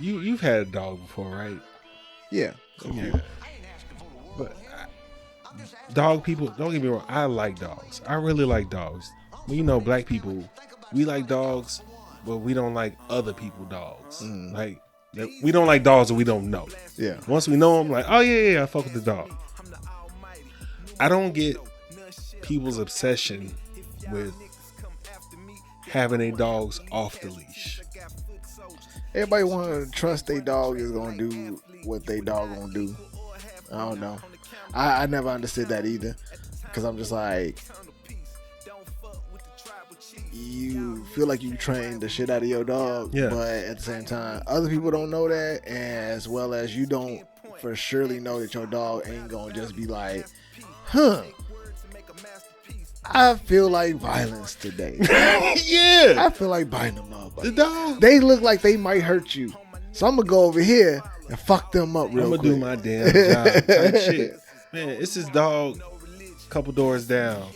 You've had a dog before, right? Yeah. But dog people, don't get me wrong, I like dogs. I really like dogs. Well, you know, black people, we like dogs, but we don't like other people dogs. Like, we don't like dogs that we don't know. Yeah. Once we know them, like, oh yeah, I fuck with the dog. I don't get people's obsession with having their dogs off the leash. Everybody want to trust their dog is going to do what their dog going to do. I don't know. I never understood that either. Because I'm just like, you feel like you trained the shit out of your dog. Yeah. But at the same time, other people don't know that. As well as you don't for surely know that your dog ain't going to just be like, I feel like violence today. Yeah. I feel like biting them up. The dog. They look like they might hurt you. So I'm going to go over here and fuck them up real quick. I'm going to do my damn job. Type shit. Man, it's this dog a couple doors down.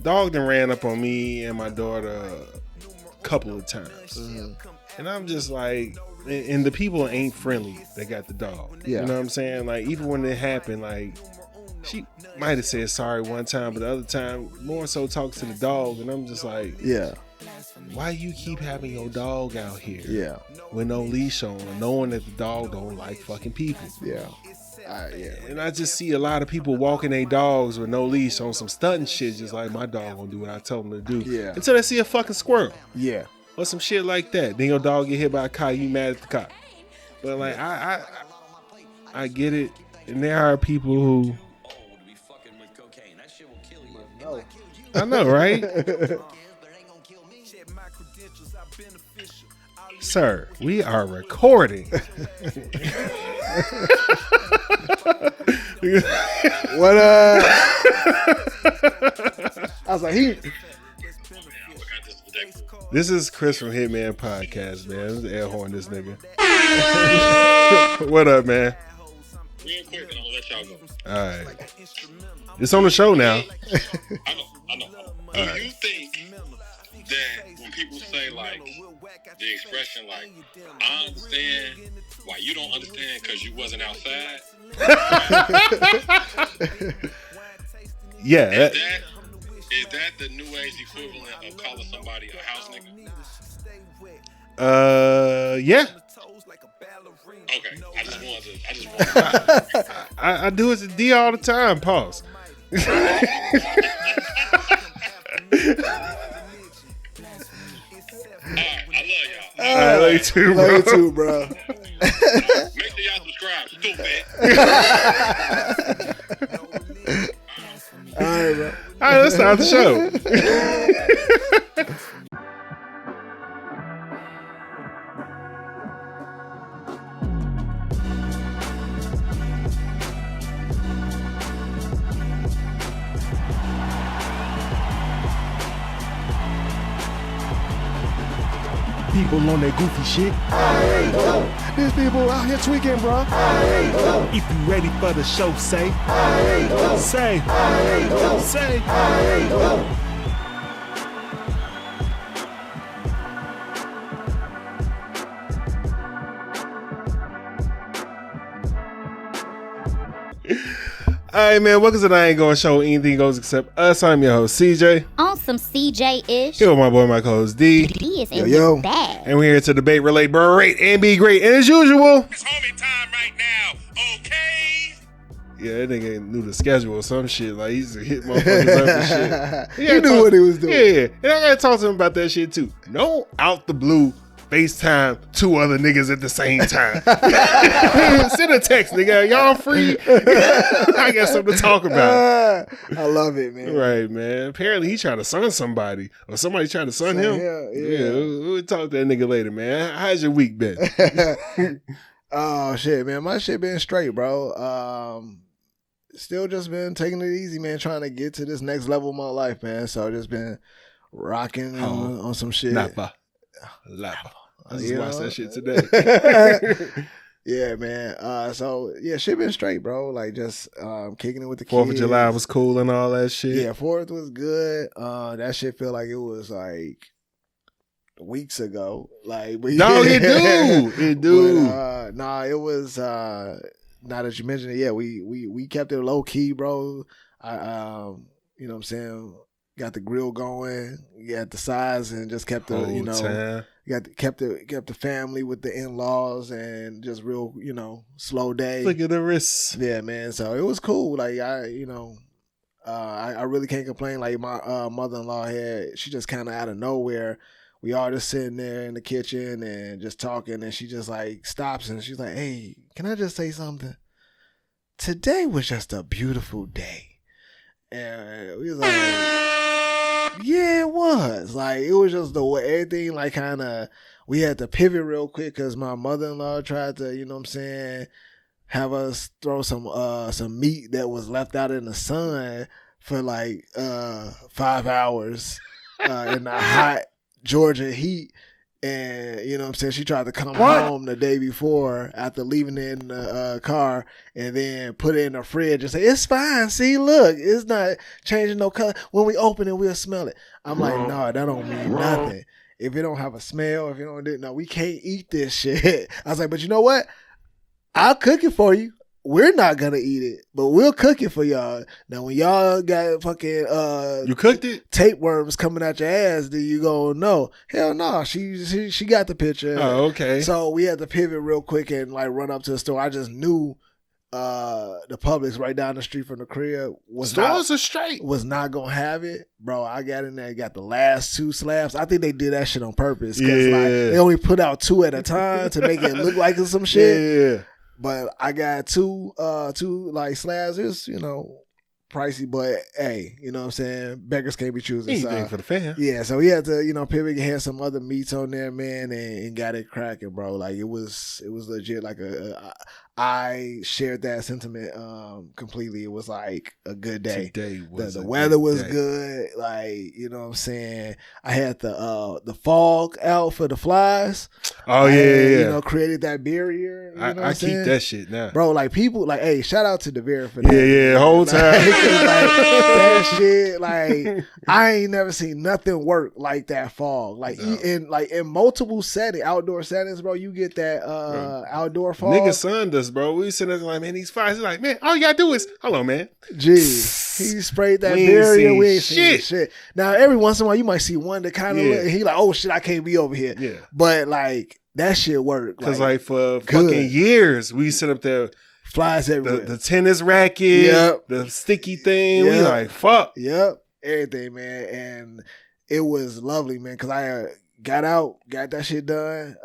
Dog done ran up on me and my daughter a couple of times. And I'm just like, and the people ain't friendly. They got the dog. Yeah. You know what I'm saying? Like, even when it happened, like, she might have said sorry one time, but the other time more so talks to the dog, and I'm just like, yeah, why you keep having your dog out here? Yeah, with no leash on, knowing that the dog don't like fucking people. Yeah, and I just see a lot of people walking their dogs with no leash on some stunting shit, just like my dog gonna do what I tell him to do. Yeah, until they see a fucking squirrel. Yeah, or some shit like that. Then your dog get hit by a car, you mad at the cop. But like I get it, and there are people who. I know, right? Sir, we are recording. What I was like, This is Chris from Hitman Podcast, man. This is air horn this nigga. What up, man? Real quick, and I'm gonna let y'all go. Alright. It's on the show now. I know. Do you think that when people say, like, the expression, like, I understand why you don't understand because you wasn't outside? Yeah. Is that the new age equivalent of calling somebody a house nigga? Yeah. Okay, I just wanted to. I do it to D all the time. Pause. I love you too, bro. Love you too, bro. Make sure y'all subscribe, stupid. All right, bro. All right, let's start the show. People on that goofy shit. These people out here tweaking, bro. If you ready for the show, say. Say. All right, man. Welcome to the I Ain't Gonna Show Anything Goes Except Us. I'm your host, CJ. On some CJ-ish. Here with my boy, my co-host, D. D is in Yo. his bag. And we're here to debate, relate, berate, and be great. And as usual, It's homie time right now, okay? yeah, that nigga knew the schedule or some shit. Like, he used to hit motherfuckers up and shit. He knew what he was doing. Yeah, and I gotta talk to him about that shit too. No out the blue FaceTime two other niggas at the same time. Send a text, nigga. Y'all free? I got something to talk about. I love it, man. Right, man. Apparently he tried to son somebody, or somebody tried to son him. Yeah. We'll talk to that nigga later, man. How's your week been? Oh shit, man. My shit been straight, bro. Still just been taking it easy, man, trying to get to this next level of my life, man. So just been rocking on some shit. Lapa. I just watched that shit today. Yeah, man. So yeah, shit been straight, bro. Like just kicking it with the kids. 4th of July was cool and all that shit. Yeah, 4th was good. That shit felt like it was like weeks ago. Like, No, it do. But, it was now that you mentioned it, yeah, we kept it low key, bro. I you know what I'm saying, got the grill going, got the sides, and just kept the Whole time. kept the family with the in-laws, and just real, slow day. Look at the wrists. Yeah, man. So it was cool. Like, I really can't complain. Like, my mother-in-law she just kind of out of nowhere. We all just sitting there in the kitchen and just talking, and she just like stops and she's like, "Hey, can I just say something? Today was just a beautiful day." And we was like, "Yeah, it was." Like, it was just the way everything, like, kind of, we had to pivot real quick because my mother-in-law tried to, you know what I'm saying, have us throw some meat that was left out in the sun for like 5 hours in the hot Georgia heat. And, you know what I'm saying, she tried to come home the day before after leaving it in the car, and then put it in the fridge and say, "It's fine. See, look, it's not changing no color. When we open it, we'll smell it." I'm like, "No, that don't mean nothing. If it don't have a smell, if you don't do, no, we can't eat this shit." I was like, "But you know what? I'll cook it for you. We're not gonna eat it, but we'll cook it for y'all." Now, when y'all got fucking you cooked it, tapeworms coming out your ass, do you go, "No, hell no"? She got the picture. Oh, okay. So we had to pivot real quick and like run up to the store. I just knew the Publix right down the street from the crib was not gonna have it, bro. I got in there, got the last 2 slabs. I think they did that shit on purpose because like, they only put out 2 at a time to make it look like it's some shit. Yeah. But I got two like slabs. It's, pricey, but hey, you know what I'm saying? Beggars can't be choosing. Anything for the fam. Yeah, so we had to, pivot and had some other meats on there, man, and got it cracking, bro. Like, it was legit. Like, I shared that sentiment completely. It was like a good day. Today was the weather was good. Like, you know what I'm saying? I had the fog out for the flies. Oh, yeah. Created that barrier. I keep that shit now. Bro, like, people, like, hey, shout out to DeVere for that. Yeah, whole time. That shit, like, I ain't never seen nothing work like that fog. Like, in multiple outdoor settings, bro, you get that outdoor fog. Nigga son does, bro. We sitting there like, man, these flies. He's like, man, all you gotta do is, hold on, man. Gee, he sprayed that barrier. We ain't seen shit. Now, every once in a while, you might see one that kind of he like, "Oh shit, I can't be over here." Yeah. But like, that shit worked. Because like for fucking years, we sit up there. Flies everywhere. The tennis racket, the sticky thing. We like, fuck. Yep. Everything, man. And it was lovely, man, because I got out, got that shit done,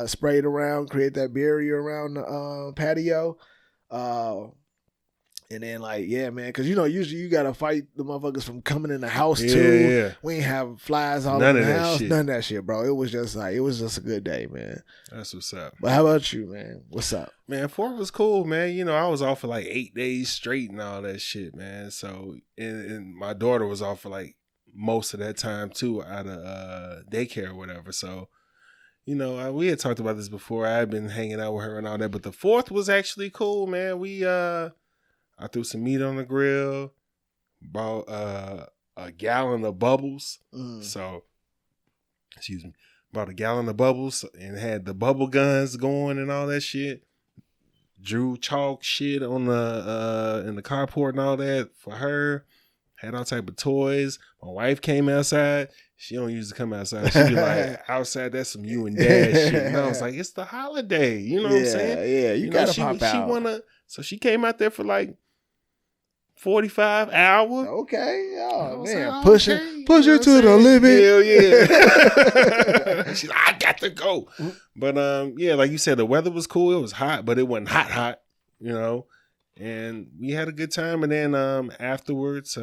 sprayed around, create that barrier around the patio. And then, like, yeah, man, because, usually you got to fight the motherfuckers from coming in the house, too. Yeah. We ain't have flies all in the house. None of that shit, bro. It was just a good day, man. That's what's up. But how about you, man? What's up? Man, 4th was cool, man. I was off for like 8 days straight and all that shit, man. So, and my daughter was off for like most of that time, too, out of daycare or whatever. So, we had talked about this before. I had been hanging out with her and all that. But the 4th was actually cool, man. I threw some meat on the grill, bought a gallon of bubbles. So, excuse me, bought a gallon of bubbles and had the bubble guns going and all that shit. Drew chalk shit on the in the carport and all that for her. Had all type of toys. My wife came outside. She don't usually come outside. She be like, outside, that's some you and dad shit. And I was like, it's the holiday. You know what I'm saying? Yeah, you gotta pop out. So she came out there for like 45 hours. Okay. Oh, man. Like, Push her to the limit. Hell yeah. She's like, I got to go. But yeah, like you said, the weather was cool. It was hot, but it wasn't hot, And we had a good time. And then afterwards,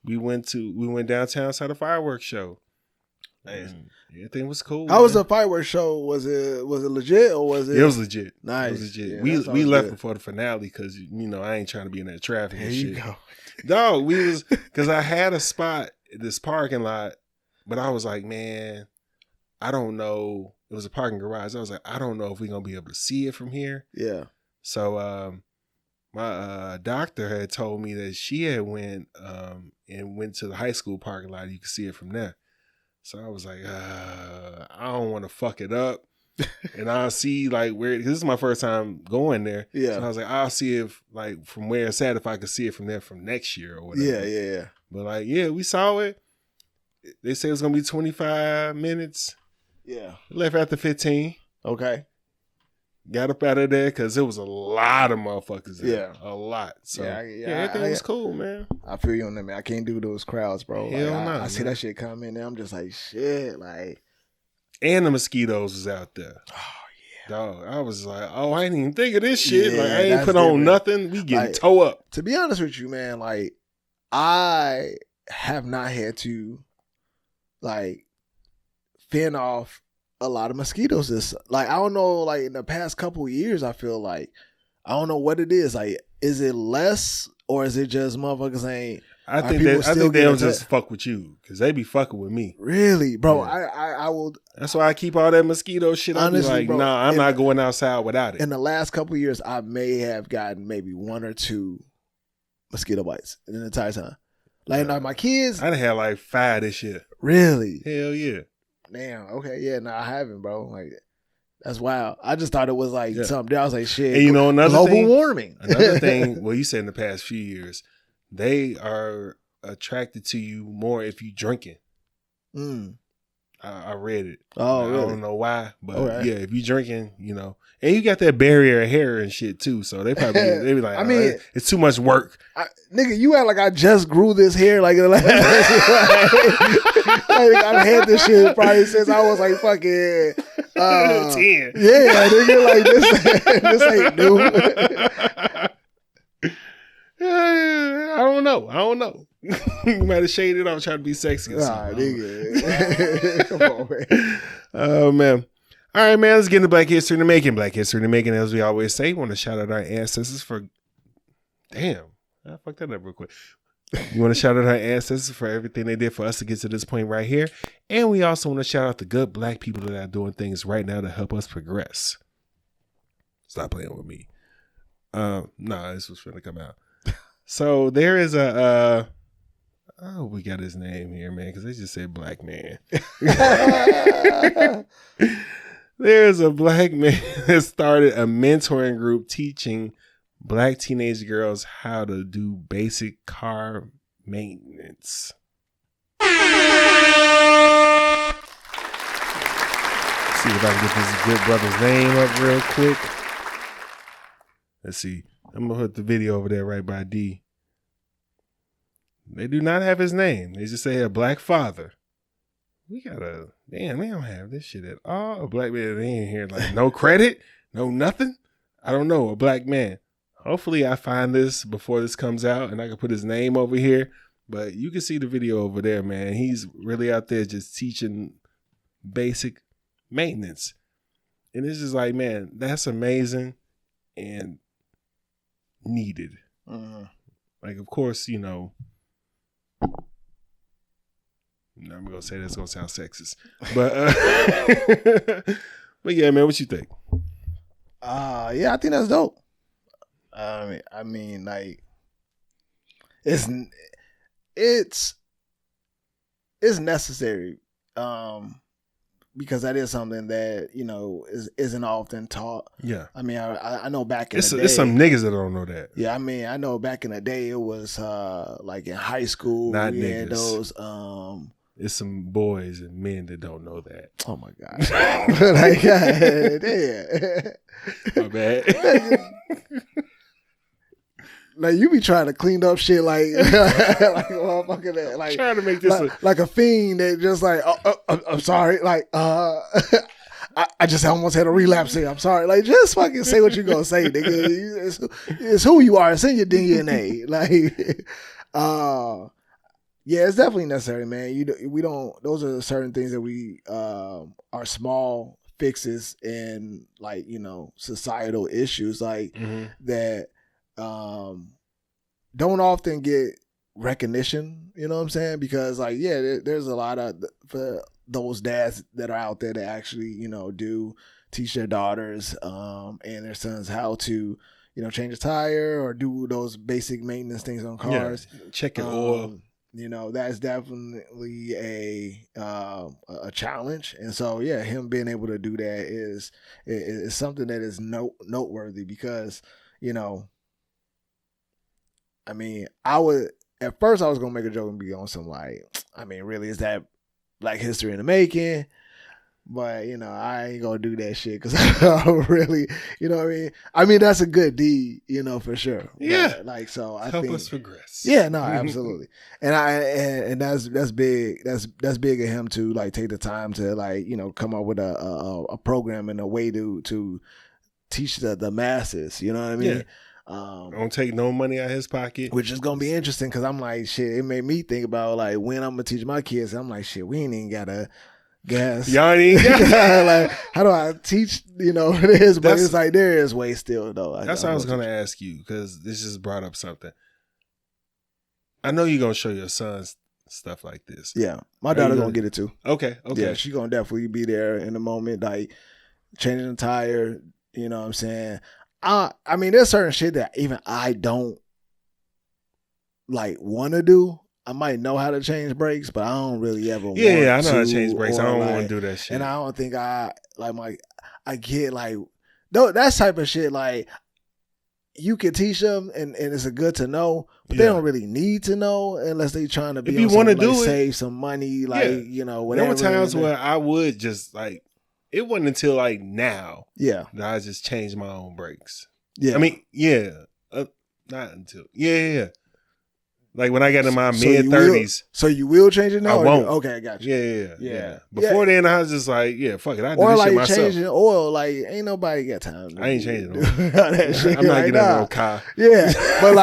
we went downtown, saw the fireworks show. And everything was cool. How was the fireworks show? Was it legit or was it? It was legit. Nice. It was legit. Yeah, we left before the finale because I ain't trying to be in that traffic and shit. There you go. Dog, because I had a spot in this parking lot, but I was like, man, I don't know. It was a parking garage. I was like, I don't know if we're gonna be able to see it from here. Yeah. So my doctor had told me that she had went to the high school parking lot. You could see it from there. So I was like, I don't want to fuck it up. And I'll see like where, cause this is my first time going there. Yeah. So I was like, I'll see if like from where it's at, if I could see it from there from next year or whatever. Yeah. But like, yeah, we saw it. They said it was going to be 25 minutes. Yeah. Left after 15. Okay. Got up out of there because there was a lot of motherfuckers there. Yeah. A lot. So Yeah, everything was cool, man. I feel you on that, man. I can't do those crowds, bro. Hell like, no, I see that shit come in and I'm just like, shit, like. And the mosquitoes was out there. Oh, yeah. Dog, I was like, oh, I ain't even think of this shit. Yeah, like, I ain't put that's on different. nothing. We getting Like, toe up. To be honest with you, man, like, I have not had to, like, fend off a lot of mosquitoes. Like, I don't know, like, in the past couple of years, I feel like, I don't know what it is. Like, is it less or is it just motherfuckers ain't? I think they don't just fuck with you because they be fucking with me. Really, bro? Yeah. I will. That's why I keep all that mosquito shit. I be Honestly, like, bro, nah, I'm not going outside without it. In the last couple of years, I may have gotten maybe 1 or 2 mosquito bites in the entire time. Like, my kids. I done had like 5 this year. Really? Hell yeah. Damn. Okay. Yeah. No, I haven't, bro. Like, that's wild. I just thought it was like something. I was like, shit. And you know another global thing, warming. Another thing. Well, you said in the past few years, they are attracted to you more if you drinking. I read it. Oh, really? I don't know why, but yeah, if you drinking, you know, and you got that barrier of hair and shit too, so they probably they be like, I mean, it's too much work. Nigga, you act like I just grew this hair like in the last. Like, I've had this shit probably since I was like fucking 10. Yeah, nigga, like this ain't new. I don't know. You might have shaded off trying to be sexy or something. Nigga. Come on, man. Oh, man. All right, man. Let's get into Black History in the Making. Black History in the Making, as we always say, want to shout out our ancestors for... Damn. I fucked that up real quick. We want to shout out our ancestors for everything they did for us to get to this point right here. And we also want to shout out the good black people that are doing things right now to help us progress. Stop playing with me. Nah, this was finna come out. So there is a... oh, we got his name here, man, because they just said black man. There's a black man that started a mentoring group teaching black teenage girls how to do basic car maintenance. See if I can get this good brother's name up real quick. Let's see. I'm going to put the video over there right by D. They do not have his name. They just say a black father. We gotta, damn, they don't have this shit at all. A black man, they ain't here like no credit, no nothing. I don't know, a black man. Hopefully I find this before this comes out and I can put his name over here. But you can see the video over there, man. He's really out there just teaching basic maintenance. And it's just like, man, that's amazing and needed. Like, of course, you know, I'm gonna say that's gonna sound sexist, but but yeah, man, what you think? Yeah, I think that's dope. I mean, like, it's necessary, because that is something that, you know, isn't often taught. Yeah, I mean, I know back in the day, it's some niggas that don't know that. Yeah, I mean, I know back in the day it was like in high school, not we niggas. had those. It's some boys and men that don't know that. Oh my god! Like, God damn. My bad. Like, you be trying to clean up shit like motherfucking that, like trying to make this like a fiend that just like, I'm sorry, like I just almost had a relapse here. I'm sorry. Like, just fucking say what you gonna say, nigga. It's who you are. It's in your DNA. Like, yeah, it's definitely necessary, man. We don't. Those are certain things that we are small fixes in, like, you know, societal issues like that don't often get recognition. You know what I'm saying? Because, like, yeah, there's a lot of for those dads that are out there that actually, you know, do teach their daughters and their sons how to, you know, change a tire or do those basic maintenance things on cars. Yeah, check your oil. that's definitely a challenge. And so, yeah, him being able to do that is something that is noteworthy because, I mean, at first I was going to make a joke and be on some like, I mean, really, is that Black history in the making? But, I ain't going to do that shit because I really, what I mean? I mean, that's a good deed, for sure. Yeah. But, so I Help think. us progress. Yeah, no, absolutely. And that's big. That's big of him to like take the time to like, come up with a program and a way to teach the masses, you know what I mean? Yeah. Don't take no money out of his pocket. Which is going to be interesting because I'm like, shit, it made me think about like when I'm going to teach my kids. I'm like, shit, we ain't even got to gas. Y'all ain't like, how do I teach, this? But it's like, there is ways still, though. That's what I was going to ask you because this just brought up something. I know you're going to show your sons stuff like this. Yeah. My daughter going to get it too. Okay. Yeah, she's going to definitely be there in the moment, like changing the tire, you know what I'm saying? I mean, there's certain shit that even I don't like want to do. I might know how to change brakes, but I don't really ever want to. Yeah, I know how to change brakes. I don't want to do that shit. And I don't think I get like, that type of shit, like, you can teach them and it's a good to know, but they don't really need to know unless they trying to be if you want to do like, it, save some money, like, whatever. There were times where I would just like, it wasn't until like now that I just changed my own brakes. Yeah. I mean, not until, like when I got in my mid-30s. So you will change it now? I won't. Okay, I got you. Yeah. Before then, I was just like, fuck it. I do or this like shit myself. changing oil, like ain't nobody got time. I ain't changing oil. That shit. I'm not like, getting a real car. Yeah, but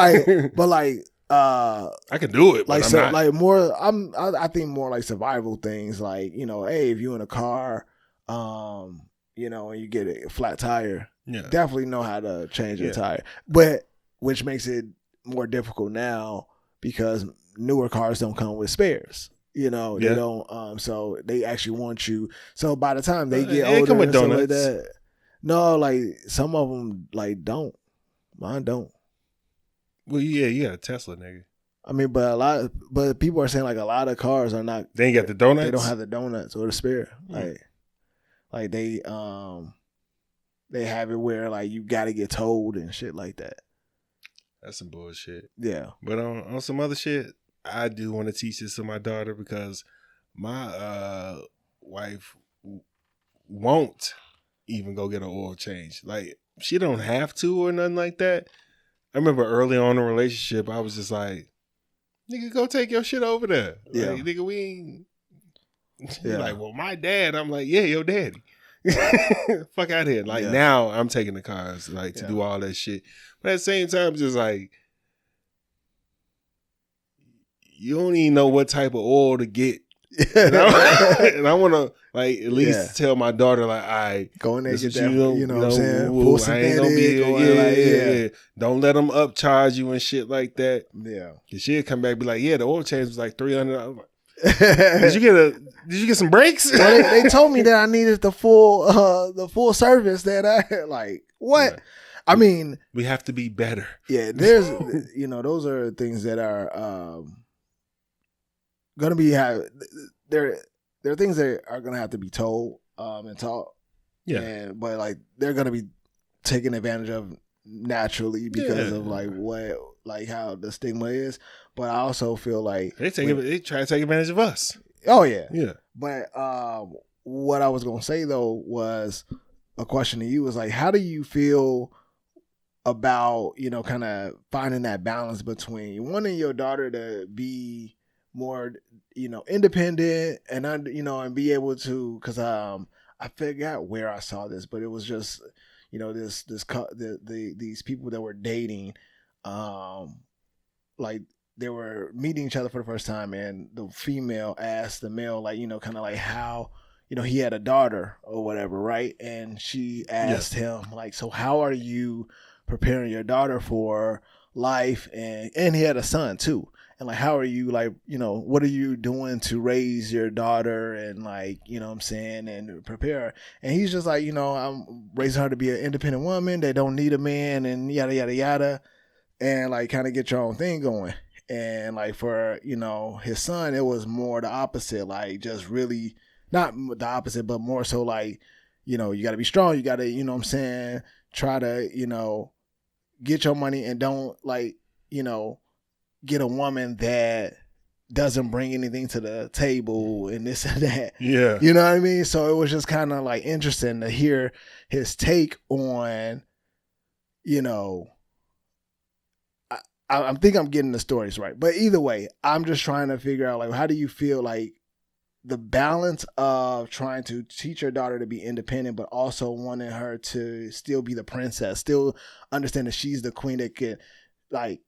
I can do it, but like I'm so, not. like more. I think more like survival things, like hey, if you in a car, and you get a flat tire, definitely know how to change your tire. But which makes it more difficult now because newer cars don't come with spares. They don't. So they actually want you. So by the time they get older, come with and stuff like donuts. that, no, like some of them like don't. Mine don't. Well, yeah, you got a Tesla, nigga. I mean, but people are saying like a lot of cars are not. They ain't got the donuts. They don't have the donuts or the spare. Like they have it where like you got to get towed and shit like that. That's some bullshit. Yeah. But on some other shit, I do want to teach this to my daughter because my wife won't even go get an oil change. Like, she don't have to or nothing like that. I remember early on in the relationship, I was just like, nigga, go take your shit over there. Yeah. Like, nigga, we ain't. Yeah. Like, well, my dad. I'm like, yeah, your daddy. Fuck out here. Like, now I'm taking the cars, like, to do all that shit. But at the same time, just like, you don't even know what type of oil to get. And I want to, like, at least tell my daughter, like, all right, go in there, get that, you know what I'm saying? Full synthetic, don't let them upcharge you and shit like that. Yeah. Cause she'll come back and be like, the oil change was like $300. Did you get some brakes? Well, they told me that I needed the full service that I like. What? Yeah. I mean, we have to be better. Yeah, there's those are things that are gonna be there are things that are gonna have to be told and taught. Yeah. But like they're gonna be taken advantage of naturally because of like how the stigma is. But I also feel like they try to take advantage of us. Oh yeah. Yeah. But what I was gonna say though was a question to you was like, how do you feel about, kind of finding that balance between wanting your daughter to be more, independent and, and be able to, cause I forgot where I saw this, but it was just, these people that were dating, like they were meeting each other for the first time and the female asked the male, like, kind of like how, he had a daughter or whatever. Right. And she asked him like, so how are you preparing your daughter for life? And he had a son too. And like, how are you like, what are you doing to raise your daughter and like, what I'm saying, and prepare her? And he's just like, I'm raising her to be an independent woman. They don't need a man and yada, yada, yada. And like kind of get your own thing going. And like for, you know, his son, it was more the opposite, like just really not the opposite, but more so like, you know, you got to be strong. You got to, you know what I'm saying, try to, you know, get your money and don't like, you know, get a woman that doesn't bring anything to the table and this and that. Yeah. You know what I mean? So it was just kind of like interesting to hear his take on, you know, I think I'm getting the stories right. But either way, I'm just trying to figure out, like, how do you feel like the balance of trying to teach your daughter to be independent, but also wanting her to still be the princess, still understand that she's the queen that can, like,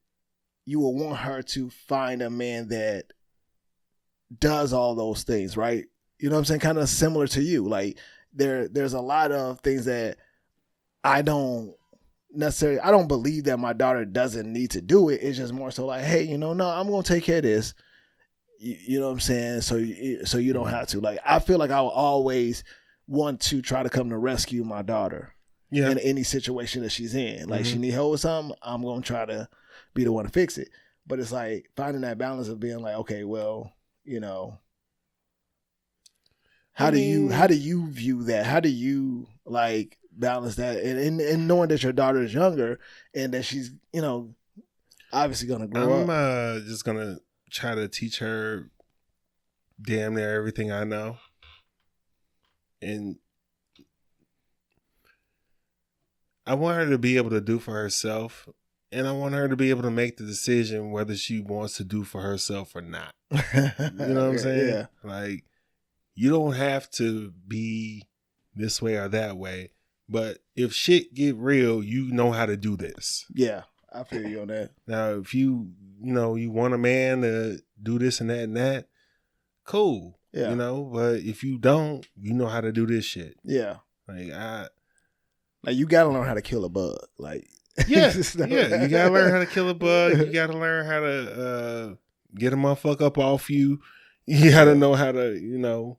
you will want her to find a man that does all those things, right? You know what I'm saying? Kind of similar to you. Like, there's a lot of things that I don't believe that my daughter doesn't need to do it. It's just more so like, hey, you know, no, I'm going to take care of this. You know what I'm saying? So you don't have to. Like, I feel like I will always want to try to come to rescue my daughter in any situation that she's in. Like, she need help with something, I'm going to try to be the one to fix it. But it's like finding that balance of being like, okay, well, you know, how do you view that? How do you like balance that and knowing that your daughter is younger and that she's, you know, obviously gonna grow up? I'm just gonna try to teach her damn near everything I know, and I want her to be able to do for herself, and I want her to be able to make the decision whether she wants to do for herself or not. You know what I'm saying? Yeah. Like, you don't have to be this way or that way. But if shit get real, you know how to do this. Yeah, I feel you on that. Now, if you want a man to do this and that, cool. Yeah. You know, but if you don't, you know how to do this shit. Yeah. Like, you gotta learn how to kill a bug. Like, yeah, you gotta learn how to kill a bug. You gotta learn how to get a motherfucker up off you. You gotta know how to, you know,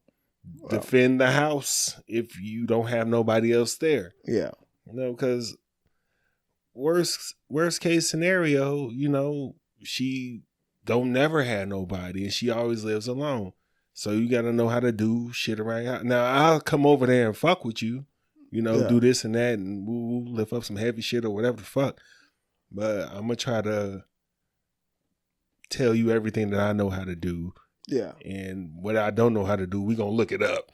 defend the house if you don't have nobody else there. Yeah. You know, because worst case scenario, you know, she don't never have nobody and she always lives alone. So you got to know how to do shit around here. Now, I'll come over there and fuck with you, you know, do this and that and we'll lift up some heavy shit or whatever the fuck. But I'm going to try to tell you everything that I know how to do. Yeah. And what I don't know how to do, we going to look it up.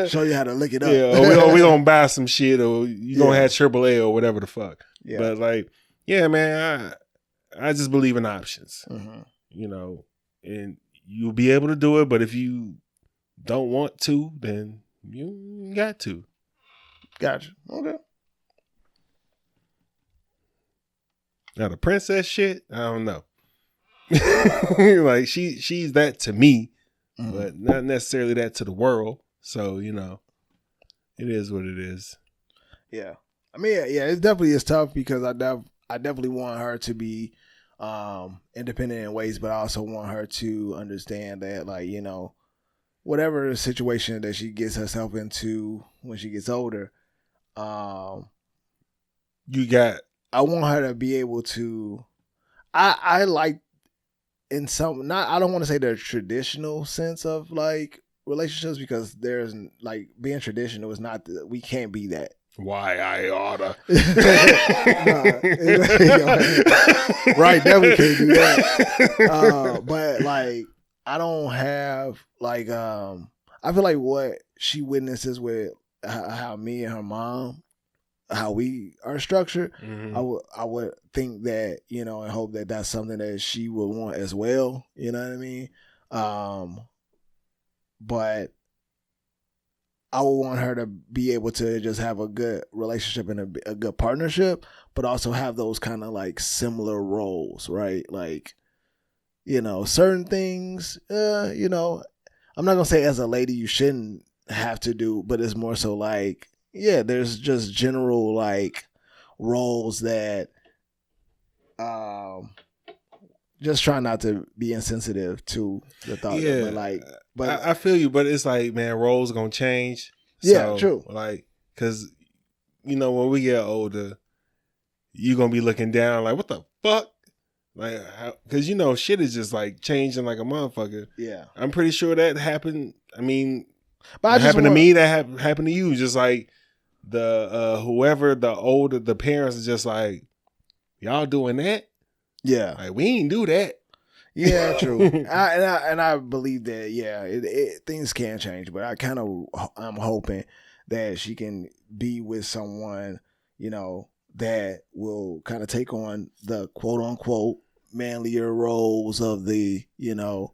Show you how to look it up. Yeah, or we going to buy some shit or you going to have AAA or whatever the fuck. Yeah. But like, yeah, man, I just believe in options. Mm-hmm. You know, and you'll be able to do it, but if you don't want to, then you got to. Gotcha. Okay. Now the princess shit, I don't know. Like she's that to me, but not necessarily that to the world. So, you know, it is what it is. Yeah. I mean, yeah, it definitely is tough because I definitely want her to be independent in ways, but I also want her to understand that, like, you know, whatever situation that she gets herself into when she gets older, I want her to be able to. I like in some, not, I don't want to say the traditional sense of like relationships because there's like being traditional is not we can't be that. Why I oughta. Right, definitely can't do that. But like, I don't have like, I feel like what she witnesses with how me and her mom, how we are structured, I would think that, you know, and hope that that's something that she would want as well. You know what I mean? But I would want her to be able to just have a good relationship and a good partnership, but also have those kind of like similar roles, right? Like, you know, certain things, you know, I'm not going to say as a lady you shouldn't have to do, but it's more so like, yeah, there's just general like roles that just try not to be insensitive to the thought. Yeah, but I feel you, but it's like, man, roles gonna change. Yeah, so, true. Like, cause you know when we get older, you gonna be looking down like, what the fuck? Like, because you know, shit is just like changing like a motherfucker. Yeah. I'm pretty sure that happened. I mean, But that happened to me. That happened to you. Just like whoever the parents are just like, y'all doing that? Yeah. Like, we ain't do that. Yeah, true. I believe that. Yeah, things can change, but I'm hoping that she can be with someone, you know, that will kind of take on the quote unquote manlier roles of the, you know,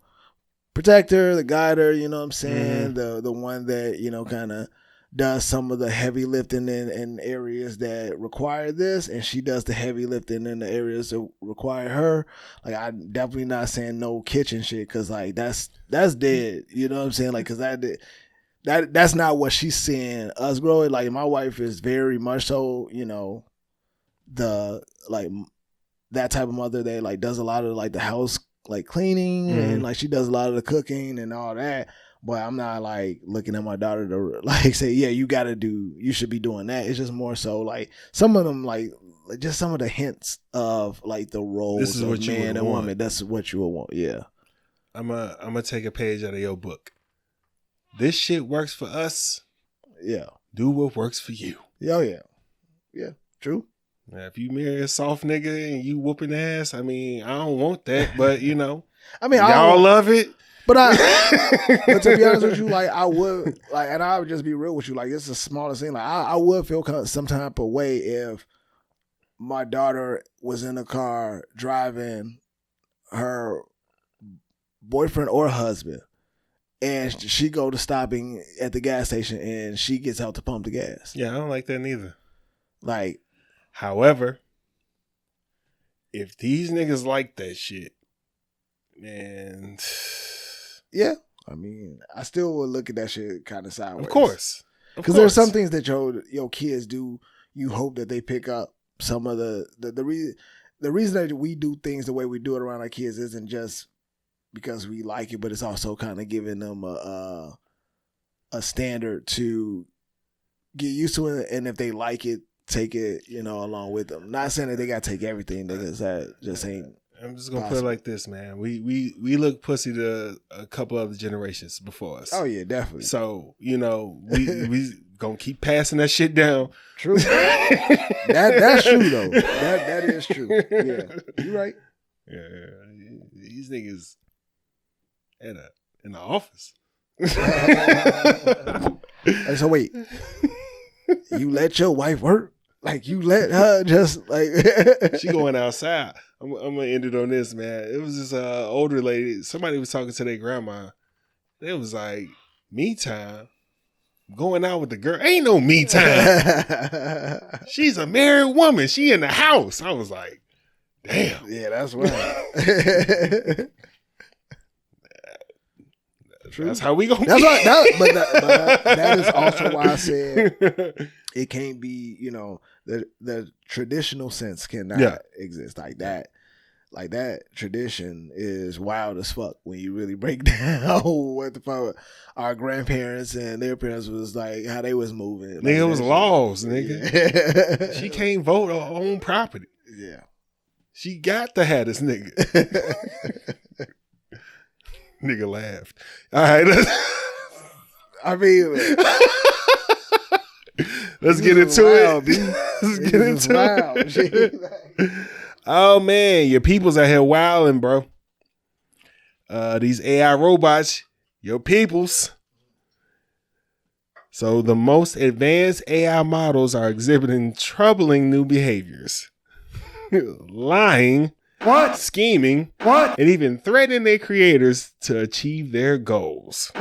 protector, the guider, you know what I'm saying? Mm-hmm. The one that, you know, kind of does some of the heavy lifting in areas that require this, and she does the heavy lifting in the areas that require her. Like, I'm definitely not saying no kitchen shit, because like that's dead. You know what I'm saying? Like, because that's not what she's seeing us growing. Like, my wife is very much so, you know, the like that type of mother that like does a lot of like the house like cleaning, and like she does a lot of the cooking and all that. But I'm not like looking at my daughter to like say, yeah, you should be doing that. It's just more so like some of them like just some of the hints of like the roles of man and woman. That's what you would want. Yeah. I'm gonna take a page out of your book. This shit works for us. Yeah. Do what works for you. Oh yeah. Yeah. True. Now, if you marry a soft nigga and you whooping ass, I mean, I don't want that, but you know, I mean, y'all love it. But but to be honest with you, like I would like, and I would just be real with you, like it's the smallest thing. Like I would feel some type of way if my daughter was in a car driving her boyfriend or husband, and she go to stopping at the gas station and she gets out to pump the gas. Yeah, I don't like that neither. Like, however, if these niggas like that shit, man. Yeah, I mean, I still would look at that shit kind of sideways. Of course. Because there's some things that your kids do, you hope that they pick up some of the reason that we do things the way we do it around our kids isn't just because we like it, but it's also kind of giving them a standard to get used to it, and if they like it, take it, you know, along with them. Not saying that they got to take everything, because that just ain't. I'm just gonna put it like this, man. We look pussy to a couple other generations before us. Oh yeah, definitely. So you know we gonna keep passing that shit down. True. That's true though. That is true. Yeah, you right. Yeah, these niggas in the office. So wait, you let your wife work? Like you let her just like she going outside. I'm gonna end it on this, man. It was this older lady. Somebody was talking to their grandma. It was like, me time. Going out with the girl. Ain't no me time. She's a married woman. She in the house. I was like, damn. Yeah, that's right. That's how we gonna That's right. But that is also why I said it can't be, you know, the traditional sense cannot exist like that. Like that tradition is wild as fuck when you really break down what the fuck our grandparents and their parents was like, how they was moving. Nigga, it was laws, nigga. Yeah. She can't vote on her own property. Yeah. She got to have this nigga. Nigga laughed. All right. I mean, let's get into it. Let's get into it. Oh man, your people's out here wilding, bro. These AI robots, your peoples. So the most advanced AI models are exhibiting troubling new behaviors. Lying, scheming, and even threatening their creators to achieve their goals.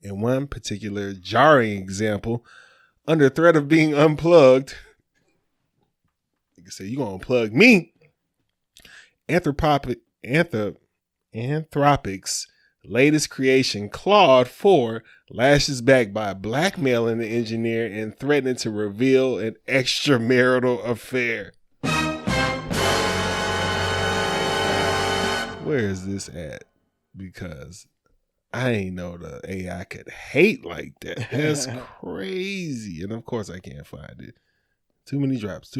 In one particular jarring example, under threat of being unplugged, you can say, you gonna unplug me. Anthropic's latest creation, Claude 4, lashes back by blackmailing the engineer and threatening to reveal an extramarital affair. Where is this at? Because I ain't know the AI could hate like that. That's crazy. And of course I can't find it. Too many drops.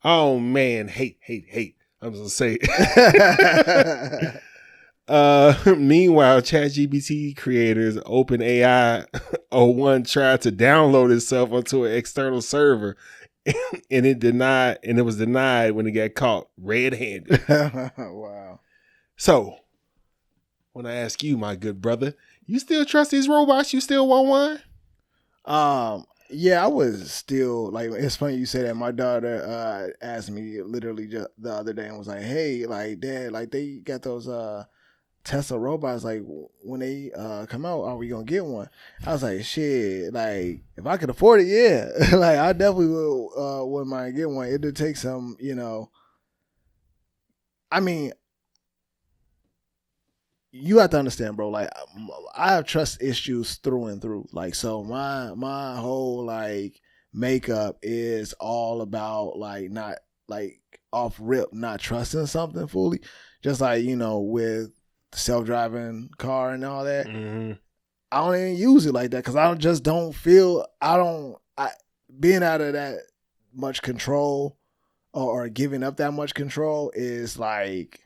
Oh man, hate. I'm just gonna say it. Meanwhile, ChatGPT creators OpenAI 01 tried to download itself onto an external server, and it was denied when it got caught red-handed. Wow. So, when I ask you, my good brother, you still trust these robots? You still want one? Yeah, I was still like. It's funny you say that. My daughter asked me literally just the other day and was like, "Hey, like, Dad, like they got those Tesla robots. Like, when they come out, are we gonna get one?" I was like, "Shit, like if I could afford it, yeah, like I definitely wouldn't mind getting one. It'd take some, I mean." You have to understand, bro. Like, I have trust issues through and through. Like, so my whole like makeup is all about like not like off rip, not trusting something fully. Just like with the self-driving car and all that. Mm-hmm. I don't even use it like that because I just don't feel. Being out of that much control or giving up that much control is like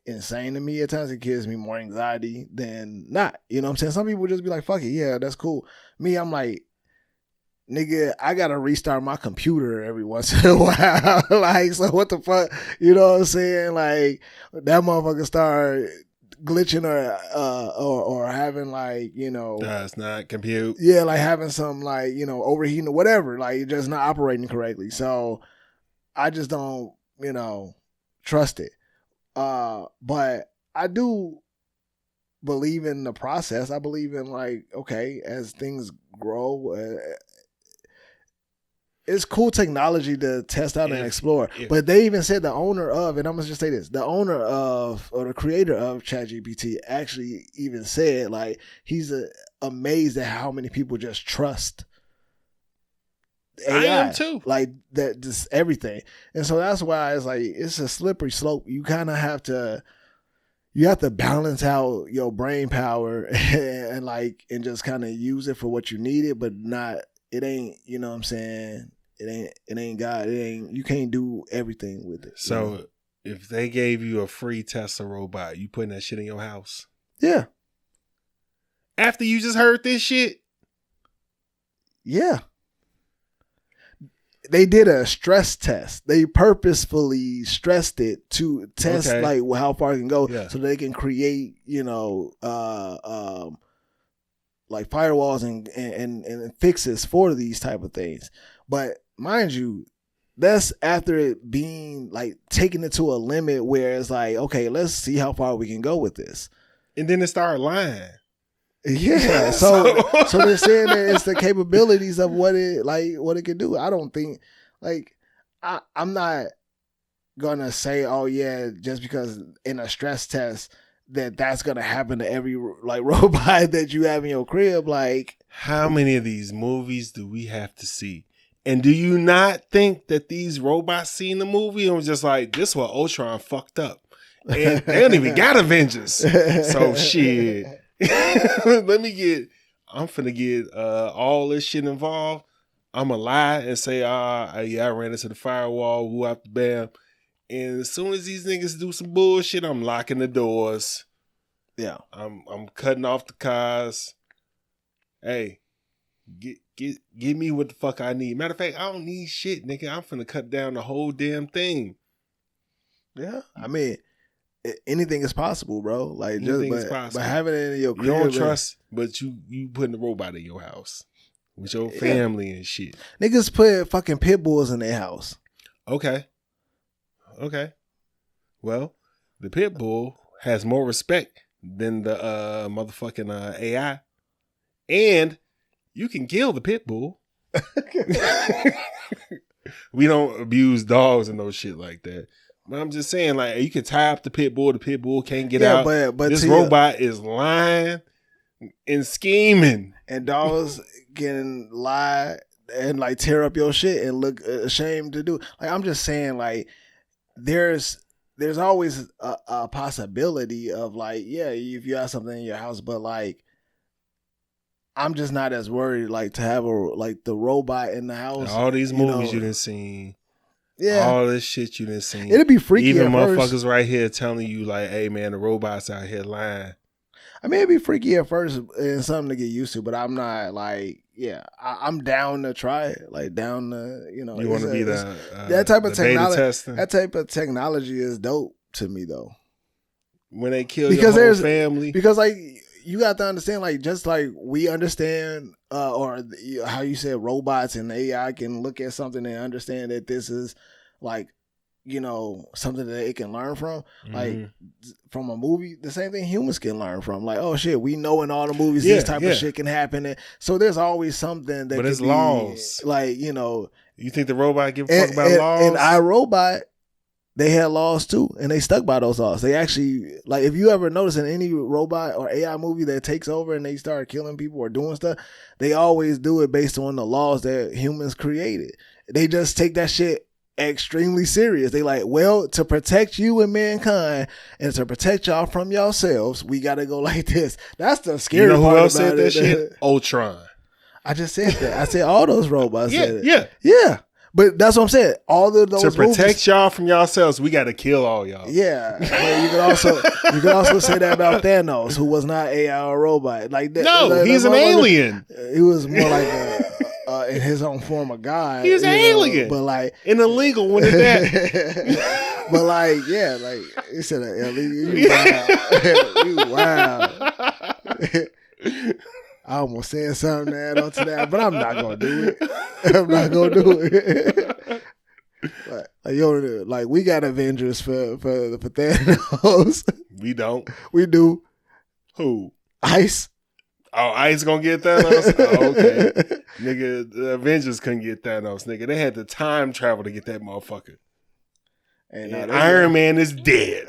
insane to me at times. It gives me more anxiety than not. You know what I'm saying? Some people just be like, fuck it, yeah, that's cool. Me, I'm like, nigga, I gotta restart my computer every once in a while. Like, so what the fuck? You know what I'm saying? Like, that motherfucker start glitching or having like, Does not compute. Yeah, like having some like, overheating or whatever. Like, just not operating correctly. So I just don't, trust it. But I do believe in the process. I believe in like, okay, as things grow, it's cool technology to test out and explore. But they even said the owner of, and I'm gonna just say this, the owner of or the creator of ChatGPT actually even said like he's amazed at how many people just trust AI. I am too. Like that, just everything. And so that's why it's like, it's a slippery slope. You kind of have to balance out your brain power and just kind of use it for what you need it, but not, it ain't, you know what I'm saying? It ain't God. You can't do everything with it. So if they gave you a free Tesla robot, you putting that shit in your house? Yeah. After you just heard this shit? Yeah. They did a stress test. They purposefully stressed it to test like how far it can go, so they can create, like firewalls and fixes for these type of things. But mind you, that's after it being like taking it to a limit where it's like, okay, let's see how far we can go with this. And then it started lying. Yeah, so they're saying that it's the capabilities of what it can do. I don't think I'm not gonna say, oh yeah, just because in a stress test that's gonna happen to every like robot that you have in your crib. Like, how many of these movies do we have to see? And do you not think that these robots seen the movie and was just like, this what Ultron fucked up, and they don't even got Avengers, so shit. I'm finna get all this shit involved. I'ma lie and say, yeah, I ran into the firewall, who after bam. And as soon as these niggas do some bullshit, I'm locking the doors. Yeah. I'm cutting off the cars. Hey, give me what the fuck I need. Matter of fact, I don't need shit, nigga. I'm finna cut down the whole damn thing. Yeah. I mean, anything is possible, bro. Like, anything is possible. But having it in your crib, you don't trust, but you putting the robot in your house with your family and shit. Niggas put fucking pit bulls in their house. Okay. Well, the pit bull has more respect than the motherfucking AI, and you can kill the pit bull. We don't abuse dogs and no shit like that. But I'm just saying, like, you can tie up the pit bull can't get out. But this robot is lying and scheming. And dogs can lie and like tear up your shit and look ashamed to do. Like, I'm just saying, like, there's always a possibility of like, yeah, if you have something in your house, but like, I'm just not as worried like to have the robot in the house. All these movies you done seen, all this shit you done seen. It'd be freaky. Even at motherfuckers first. right here telling you like, "Hey man, the robots out here lying." I mean, it'd be freaky at first and something to get used to, but I'm not like, I'm down to try it. Like down to, you want to be that type of technology. That type of technology is dope to me though. When they kill your whole family, because like you got to understand, like just like we understand, or how you said robots and AI can look at something and understand that this is like, something that it can learn from, like from a movie. The same thing humans can learn from. Like, oh shit, we know in all the movies this type of shit can happen. And so there's always something that. But it's laws. Like you think the robot give a fuck about laws? And iRobot, they had laws too, and they stuck by those laws. They actually, like, if you ever notice in any robot or AI movie that takes over and they start killing people or doing stuff, they always do it based on the laws that humans created. They just take that shit extremely serious. They like, well, to protect you and mankind and to protect y'all from yourselves, we got to go like this. That's the scary part. Who else said that shit? Ultron. I just said that. I said all those robots said it. Yeah. Yeah. But that's what I'm saying. All of those to protect y'all from yourselves, we got to kill all y'all. Yeah, but you can also say that about Thanos, who was not AI or robot. Like that. No, he's an alien. He was more like in his own form of God. He's an alien, but like an illegal one at that. But like, like he said, illegal. You wow. I almost said something to add on to that, but I'm not gonna do it. I'm not gonna do it. Like we got Avengers for Thanos. We don't. We do. Who? Ice. Oh, Ice gonna get Thanos? Oh, okay. Nigga, the Avengers couldn't get Thanos, nigga. They had to time travel to get that motherfucker. And Iron Man is dead.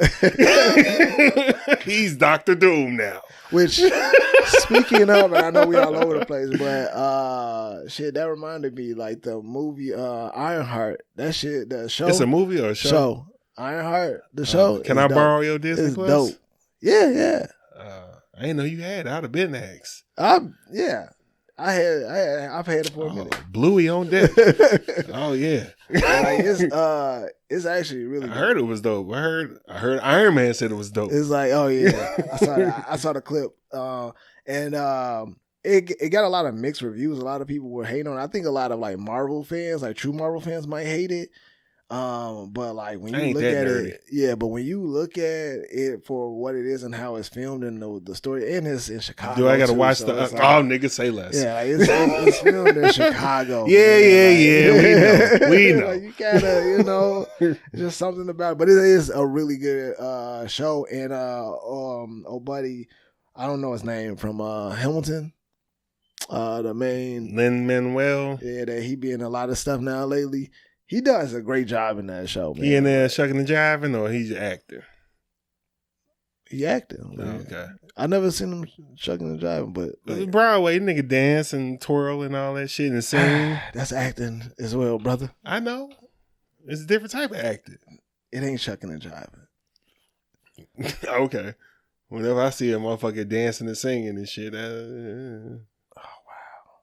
He's Dr. Doom now. Which, speaking of, and I know we all over the place, but shit, that reminded me, like the movie Ironheart. That shit, the show. It's a movie or a show? Show. Ironheart, the show. Can I borrow your Disney Plus? Dope. Yeah. I didn't know you had. I'd have been next. I've had it for a minute. Bluey on deck. Oh yeah. Like it's actually really good. I heard it was dope. I heard Iron Man said it was dope. It's like, oh yeah. I saw the clip. And it got a lot of mixed reviews. A lot of people were hating on it. I think a lot of like Marvel fans, like true Marvel fans might hate it. But like when you look at it, but when you look at it for what it is and how it's filmed and the story, and it's in Chicago. Do I gotta watch so the? like, nigga, say less. Yeah, like it's filmed in Chicago. Yeah. We know. Like, you gotta, just something about it. But it is a really good show. And oh buddy, I don't know his name from Hamilton. The main Lin-Manuel. Yeah, that he be in a lot of stuff now lately. He does a great job in that show, man. He in there shucking and jiving, or he's acting? He acting. Okay. I never seen him shucking and jiving, but like, Broadway nigga dance and twirl and all that shit and sing. That's acting as well, brother. I know. It's a different type of acting. It ain't shucking and jiving. Okay. Whenever I see a motherfucker dancing and singing and shit, oh wow.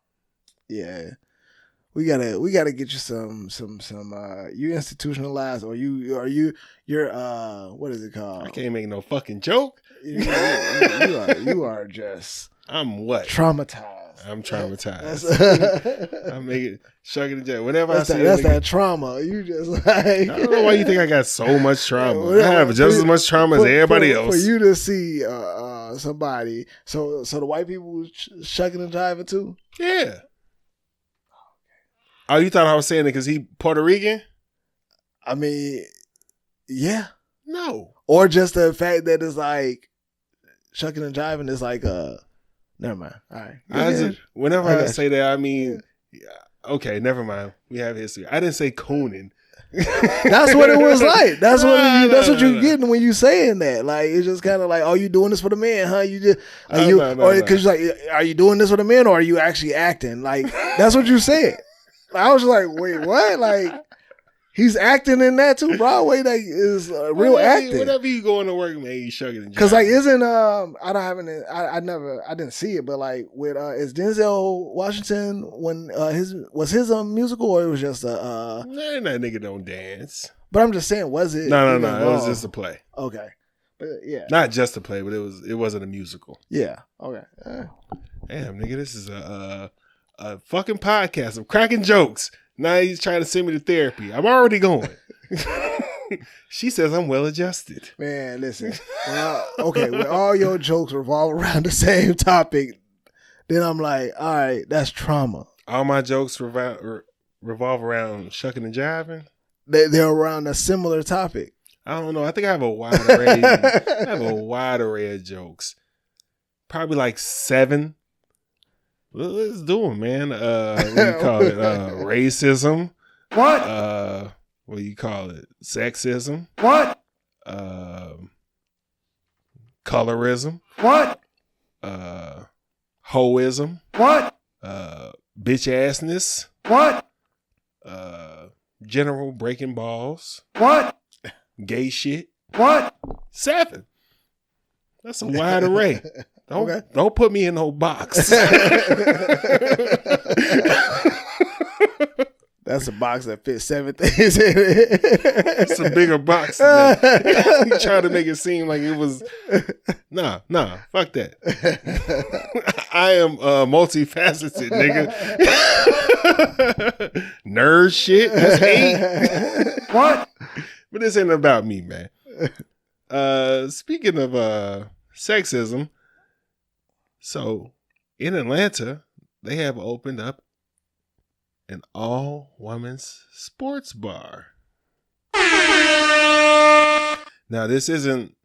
Yeah. We gotta get you some you institutionalized or you're what is it called? I can't make no fucking joke. You are just I'm what? Traumatized. I'm traumatized. I'm making shucking the jet. Whenever that's I see that trauma. You just like I don't know why you think I got so much trauma. I have just as much trauma as everybody else. For you to see somebody, so the white people shucking and jiving too? Yeah. Oh, you thought I was saying it because he Puerto Rican? I mean, yeah. No. Or just the fact that it's like shucking and jiving is like never mind. All right. Whenever I say that, I mean, okay, never mind. We have history. I didn't say cooning. That's what it was like. That's what you're getting when you saying that. Like it's just kind of like, oh, you doing this for the man, huh? You just or because like, are you doing this for the man, or are you actually acting? Like that's what you said. I was just like, wait, what? Like He's acting in that too. Broadway that is real acting. Whenever you going to work, man, you shucking and jiving. Because like, isn't I didn't see it, but like with is Denzel Washington when was his musical, or it was just nah, that nigga don't dance. But I'm just saying, was it? No, it was just a play. Okay, but yeah, not just a play, but it wasn't a musical. Yeah. Okay. Damn, nigga, this is a fucking podcast of cracking jokes. Now he's trying to send me to therapy. I'm already going. She says I'm well adjusted. Man, listen. Okay, when all your jokes revolve around the same topic, then I'm like, all right, that's trauma. All my jokes revolve around shucking and jiving. They're around a similar topic. I don't know. I think I have a wide array. I have a wide array of jokes. Probably like 7. Let's do them, man. What do you call it? Racism. What? What do you call it? Sexism. What? Colorism. What? Hoism. What? Bitch assness. What? General breaking balls. What? Gay shit. What? 7. That's a wide array. Don't put me in no box. That's a box that fits 7 things in it. It's a bigger box than that. You try to make it seem like it was. Nah, fuck that. I am multifaceted, nigga. Nerd shit. That's 8. What? But this ain't about me, man. Speaking of sexism, so in Atlanta, they have opened up an all-women's sports bar. Now, this isn't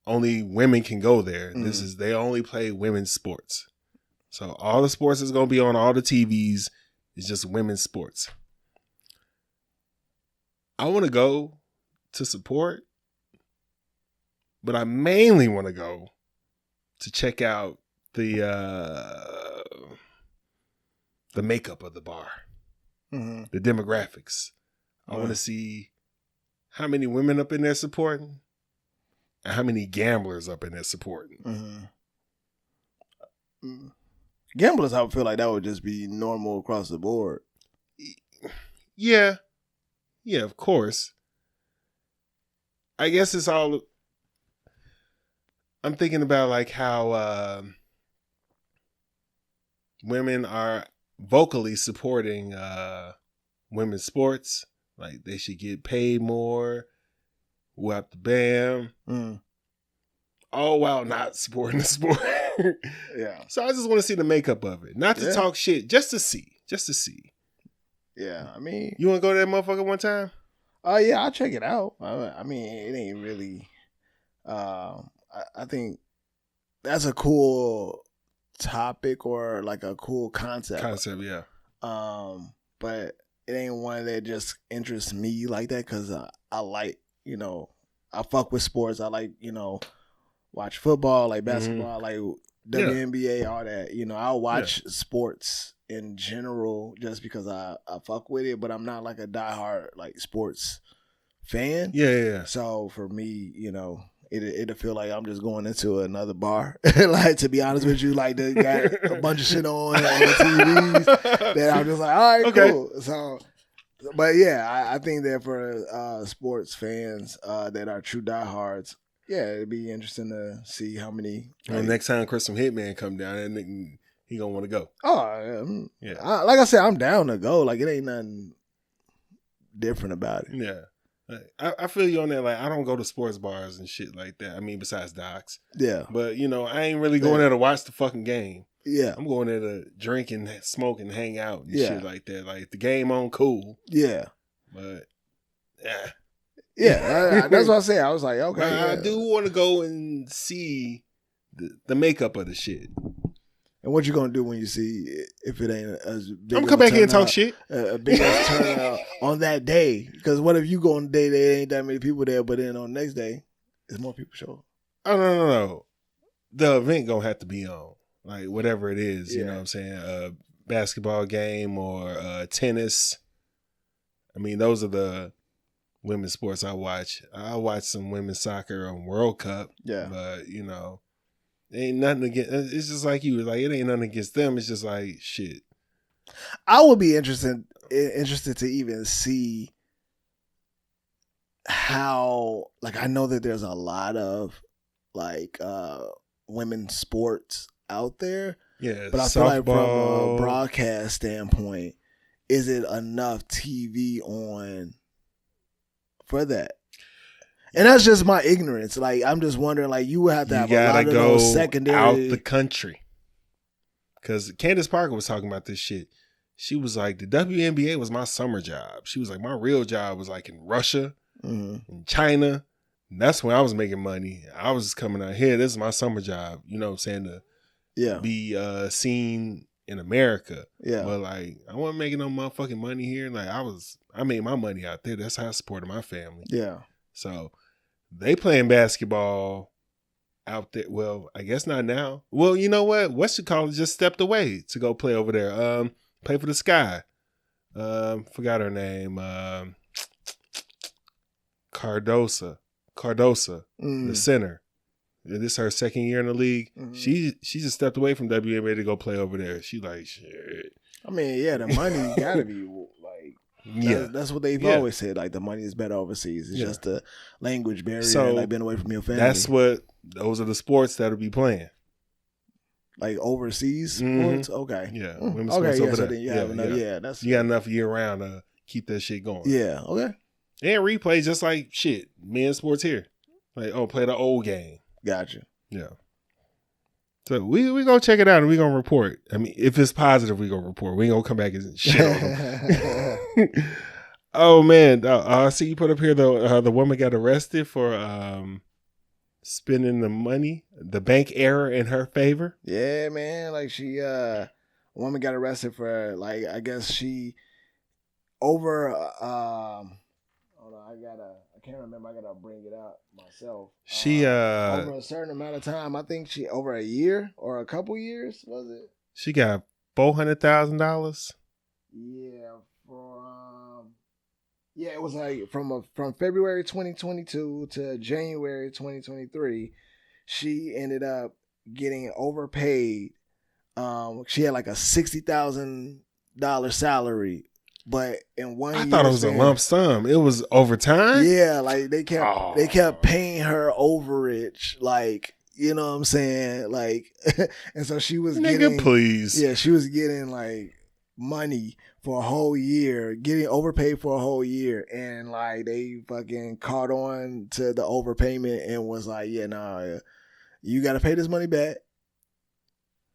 only women can go there. This is, they only play women's sports. So all the sports is going to be on all the TVs. It's just women's sports. I want to go to support, but I mainly want to go to check out the makeup of the bar, the demographics. I want to see how many women up in there supporting and how many gamblers up in there supporting. Gamblers, I would feel like that would just be normal across the board. Yeah, of course. I guess it's all. I'm thinking about like how women are vocally supporting women's sports. Like they should get paid more. Whap the bam. All while not supporting the sport. Yeah. So I just want to see the makeup of it. Not to talk shit, just to see. Yeah, I mean, you want to go to that motherfucker one time? Yeah, I'll check it out. I mean, it ain't really. I think that's a cool topic or like a cool concept. Yeah. But it ain't one that just interests me like that because I like, I fuck with sports. I like, watch football, like basketball, like WNBA, all that. I'll watch sports in general just because I fuck with it, but I'm not like a diehard like sports fan. Yeah. So for me, it'll feel like I'm just going into another bar. Like, to be honest with you, like they got a bunch of shit on the TVs that I'm just like, all right, cool. So, but yeah, I think that for sports fans that are true diehards, it'd be interesting to see how many. Well, next time Chris from Hitman come down, that nigga, he gonna want to go. Oh, yeah. Like I said, I'm down to go. Like, it ain't nothing different about it. Yeah. I feel you on that. Like, I don't go to sports bars and shit like that. I mean, besides Doc's. Yeah. But, I ain't really going there to watch the fucking game. Yeah. I'm going there to drink and smoke and hang out and shit like that. Like, the game on, cool. Yeah. But, yeah. That's what I said. I was like, okay. I do want to go and see the makeup of the shit. And what you gonna do when you see if it ain't as big? I'm gonna come back here and talk shit. A big turnout on that day. Because what if you go on the day there ain't that many people there, but then on the next day, there's more people show up? Oh no. The event gonna have to be on, like whatever it is. You know what I'm saying? A basketball game or tennis. I mean, those are the women's sports I watch. I watch some women's soccer on World Cup. Yeah. But, ain't nothing against. It's just like you. Like, it ain't nothing against them. It's just like, shit. I would be interested to even see how, like, I know that there's a lot of, like, women's sports out there. Yeah, but I feel like from a broadcast standpoint, is it enough TV on for that? And that's just my ignorance. Like, I'm just wondering, like, you would have to have a lot of those secondary out the country. Because Candace Parker was talking about this shit. She was like, the WNBA was my summer job. She was like, my real job was like in Russia, in China. And that's when I was making money. I was just coming out here. This is my summer job. You know what I'm saying? To be seen in America. Yeah. But like, I wasn't making no motherfucking money here. Like, I made my money out there. That's how I supported my family. Yeah. So they playing basketball out there. Well, I guess not now. Well, you know what? Western College just stepped away to go play over there. Play for the Sky. Forgot her name. Cardosa, the center. This is her second year in the league. Mm-hmm. She just stepped away from WNBA to go play over there. She like, shit. I mean, yeah, the money gotta be like, that's what they've always said. Like, the money is better overseas. It's just the language barrier and like being away from your family. Those are the sports that'll be playing. Like overseas sports? Okay. Yeah. Women's sports over there. Then you have enough, you got enough year round to keep that shit going. Yeah, okay. And replays just like shit. Men's sports here. Like, play the old game. Gotcha. Yeah. So we gonna check it out and we gonna report. I mean, if it's positive, we gonna report. We ain't gonna come back and shit on them. Oh man, I see you put up here the woman got arrested for spending the money, the bank error in her favor. Yeah, man. Like, she woman got arrested for, like, I guess she over hold on, I can't remember. I gotta bring it out myself. She over a certain amount of time. I think she over a year or a couple years, was it? She got $400,000. Yeah, it was like from February 2022 to January 2023. She ended up getting overpaid. She had like a $60,000 salary. But in 1 year, I thought it was a lump sum. It was overtime. Yeah, like they kept paying her overage, like, you know what I'm saying, like, and so she was getting, please. Yeah, she was getting like money for a whole year, getting overpaid for a whole year, and like they fucking caught on to the overpayment and was like, yeah, nah, you got to pay this money back,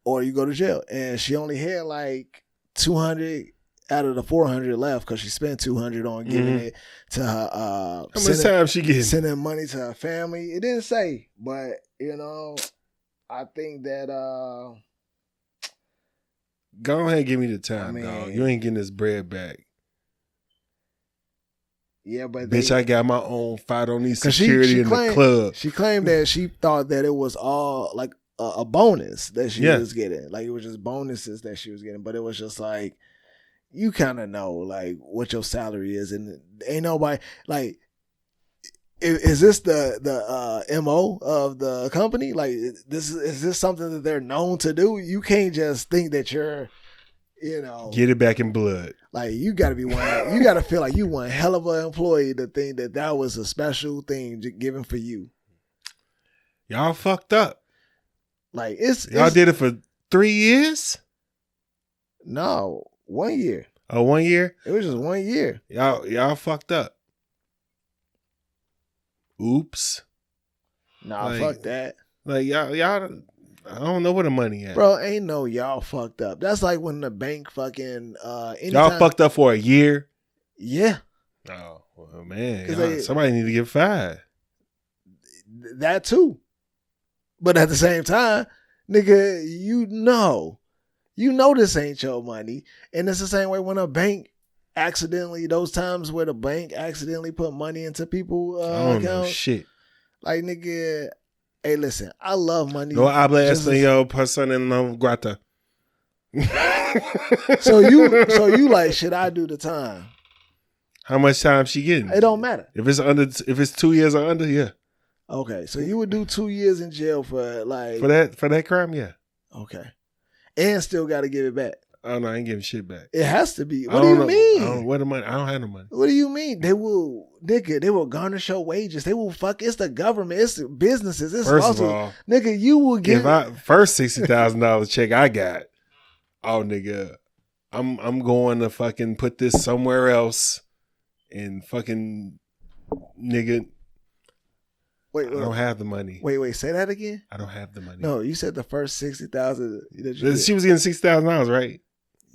or you go to jail. And she only had like 200. Out of the 400 left, because she spent 200 on giving it to her. How much time she getting? Sending money to her family. It didn't say, but I think that. Go ahead and give me the time, dog. You ain't getting this bread back. Yeah, but bitch, I got my own fight on these security in the club. She claimed that she thought that it was all like a bonus that she was getting, like it was just bonuses that she was getting, but it was just like. You kind of know like what your salary is, and ain't nobody like. Is this the MO of the company? Like, is this something that they're known to do? You can't just think that you're, get it back in blood. Like, you got to be one. You got to feel like you one hell of an employee to think that was a special thing given for you. Y'all fucked up. Like, y'all did it for 3 years. No. 1 year. Oh, 1 year? It was just 1 year. Y'all fucked up. Oops. Nah, fuck that. Like, y'all, I don't know where the money at. Bro, ain't no y'all fucked up. That's like when the bank fucking, y'all fucked up for a year? Yeah. Oh, well, man. Somebody need to get fired. That too. But at the same time, nigga, you know this ain't your money. And it's the same way when a bank those times where the bank accidentally put money into people's accounts. Know shit. Like, nigga, hey, listen, I love money. No habla español, persona non grata. So you like, should I do the time? How much time she getting? It don't matter. If it's 2 years or under, yeah. Okay, so you would do 2 years in jail for like for that crime, yeah. Okay, and still got to give it back. Oh no, I ain't giving shit back. It has to be. What do you mean? Where the money? I don't have no money. What do you mean? They will, nigga. They will garnish your wages. They will fuck. It's the government. It's the businesses. It's First also, of all, nigga, you will get if I first $60,000 check I got. Oh nigga, I'm going to fucking put this somewhere else, and fucking nigga. Wait, I don't have the money. Wait. Say that again. I don't have the money. No, you said the first 60,000. She was getting $60,000, right?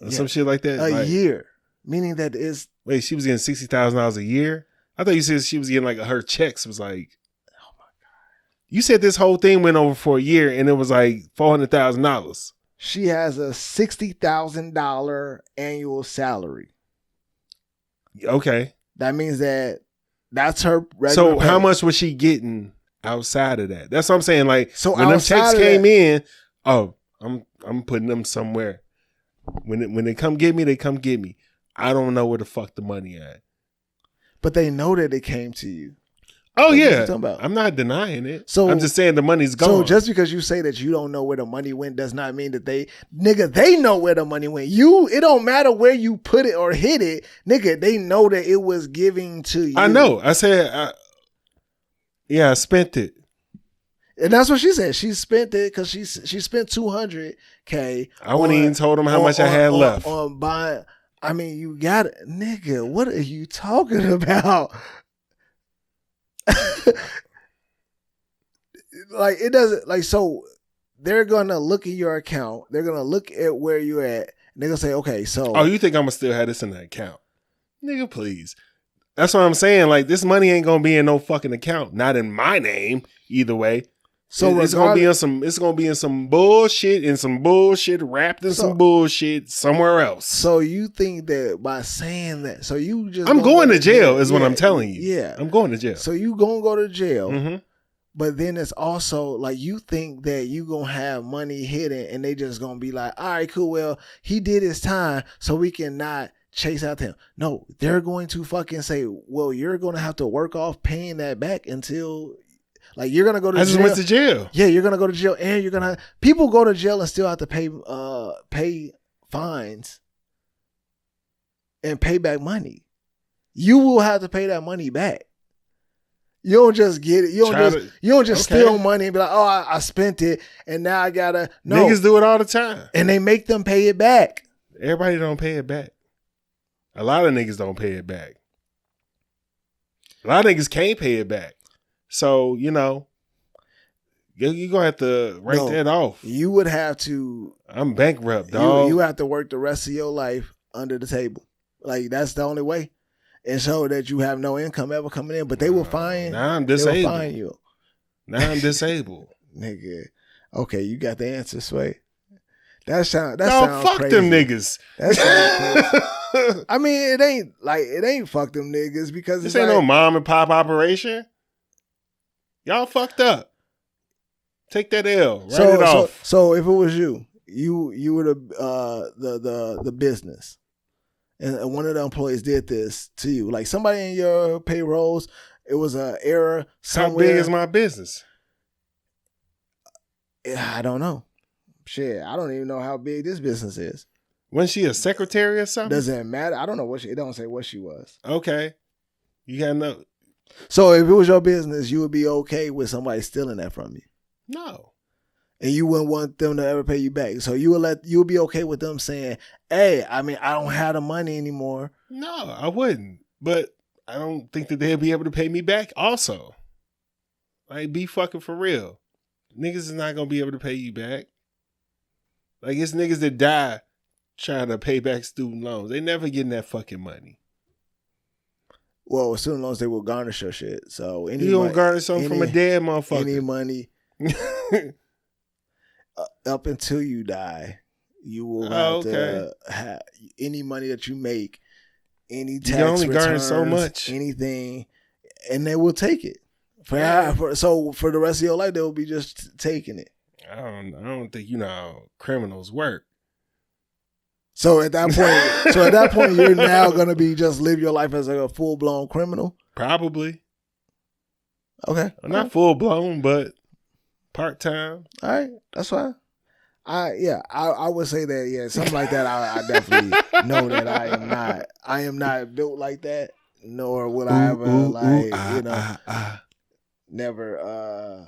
Or some shit like that. A year, meaning that is. Wait, she was getting $60,000 a year. I thought you said she was getting like her checks was like. Oh my god! You said this whole thing went over for a year and it was like $400,000. She has a $60,000 annual salary. Okay, that means that's her regular so pay. How much was she getting outside of that? That's what I'm saying. Like, so when them checks came in, I'm putting them somewhere. When they come get me, they come get me. I don't know where the fuck the money at. But they know that it came to you. Oh, what yeah. About? I'm not denying it. So I'm just saying the money's gone. So just because you say that you don't know where the money went does not mean that they know where the money went. It don't matter where you put it or hit it. Nigga, they know that it was giving to you. I know. I said, I spent it. And that's what she said. She spent it because she spent $200K. I wouldn't even told them how much I had left. On buying. I mean, you got it. Nigga, what are you talking about? Like, it doesn't, like, so they're gonna look at your account, they're gonna look at where you're at, and they're gonna say, okay, so oh, you think I'm gonna still have this in the account? Nigga, please. That's what I'm saying. Like, this money ain't gonna be in no fucking account. Not in my name, either way. So it's gonna be in some bullshit wrapped in some bullshit somewhere else. So you think that by saying that, so you just I'm going to jail is what I'm telling you. Yeah, I'm going to jail. So you gonna go to jail. Mm-hmm. But then it's also like you think that you gonna have money hidden and they just gonna be like, all right, cool, well, he did his time, so we can not chase after him. No, they're going to fucking say, well, you're gonna have to work off paying that back until, like, you're gonna go to jail. I just went to jail. Yeah, you're gonna go to jail, and you're gonna people go to jail and still have to pay fines and pay back money. You will have to pay that money back. You don't just get it. You don't just steal money and be like, oh, I spent it and now I gotta. No. Niggas do it all the time. And they make them pay it back. Everybody don't pay it back. A lot of niggas don't pay it back. A lot of niggas can't pay it back. So, you're going to have to write that off. You would have to. I'm bankrupt, dog. You have to work the rest of your life under the table. Like, that's the only way. And show that you have no income ever coming in. But they will fine. Now I'm disabled. They will fine you. Now I'm disabled. Nigga. Okay, you got the answer, Sway. That sounds fuck crazy. Them niggas. That sounds crazy. I mean, it ain't fuck them niggas because this ain't no mom and pop operation. Y'all fucked up. Take that L. Write it off. So if it was you were the business. And one of the employees did this to you. Like somebody in your payrolls, it was an error somewhere. How big is my business? I don't know. Shit, I don't even know how big this business is. Wasn't she a secretary or something? Doesn't matter. I don't know it don't say what she was. Okay. You gotta know. So if it was your business, you would be okay with somebody stealing that from you? No. And you wouldn't want them to ever pay you back. So you would be okay with them saying, hey, I mean, I don't have the money anymore. No, I wouldn't. But I don't think that they'll be able to pay me back also. Like, be fucking for real. Niggas is not going to be able to pay you back. Like, it's niggas that die trying to pay back student loans. They never getting that fucking money. Well, with student loans, they will garnish your shit. So you don't garnish something from a dead motherfucker. Any money... up until you die, you will have to have any money that you make, any tax returns, you can only garnish so much, anything, and they will take it. So for the rest of your life, they will be just taking it. I don't think you know how criminals work. So at that point, you're now gonna be just live your life as a full blown criminal. Probably. Okay, Not full blown, but part time. All right, that's fine. I would say that, yeah, something like that. I definitely know that I am not built like that, nor will I ever never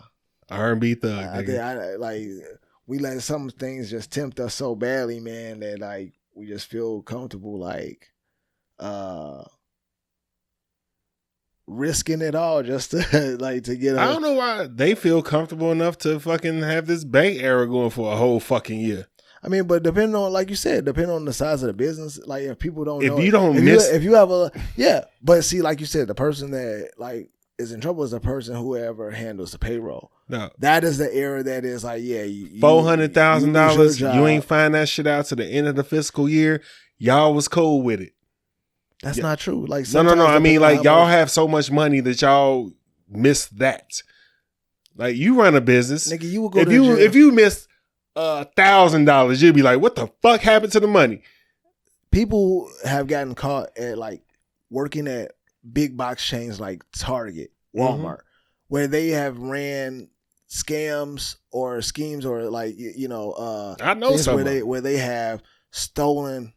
R&B thug. I think we let some things just tempt us so badly, man, that like we just feel comfortable like risking it all just to like to get. I don't know why they feel comfortable enough to fucking have this bank error going for a whole fucking year. I mean, but depending on, like you said, depending on the size of the business, like if people don't know, if you have a, yeah, but see, like you said, the person that like is in trouble is the person whoever handles the payroll. No, that is the error that is like, yeah, $400,000. You ain't find that shit out to the end of the fiscal year. Y'all was cool with it. That's not true. Like no. I mean, like y'all have so much money that y'all miss that. Like you run a business, nigga. You would go if you missed $1,000, you'd be like, "What the fuck happened to the money?" People have gotten caught at like working at big box chains like Target, Walmart, where they have ran scams or schemes or like I know some where they have stolen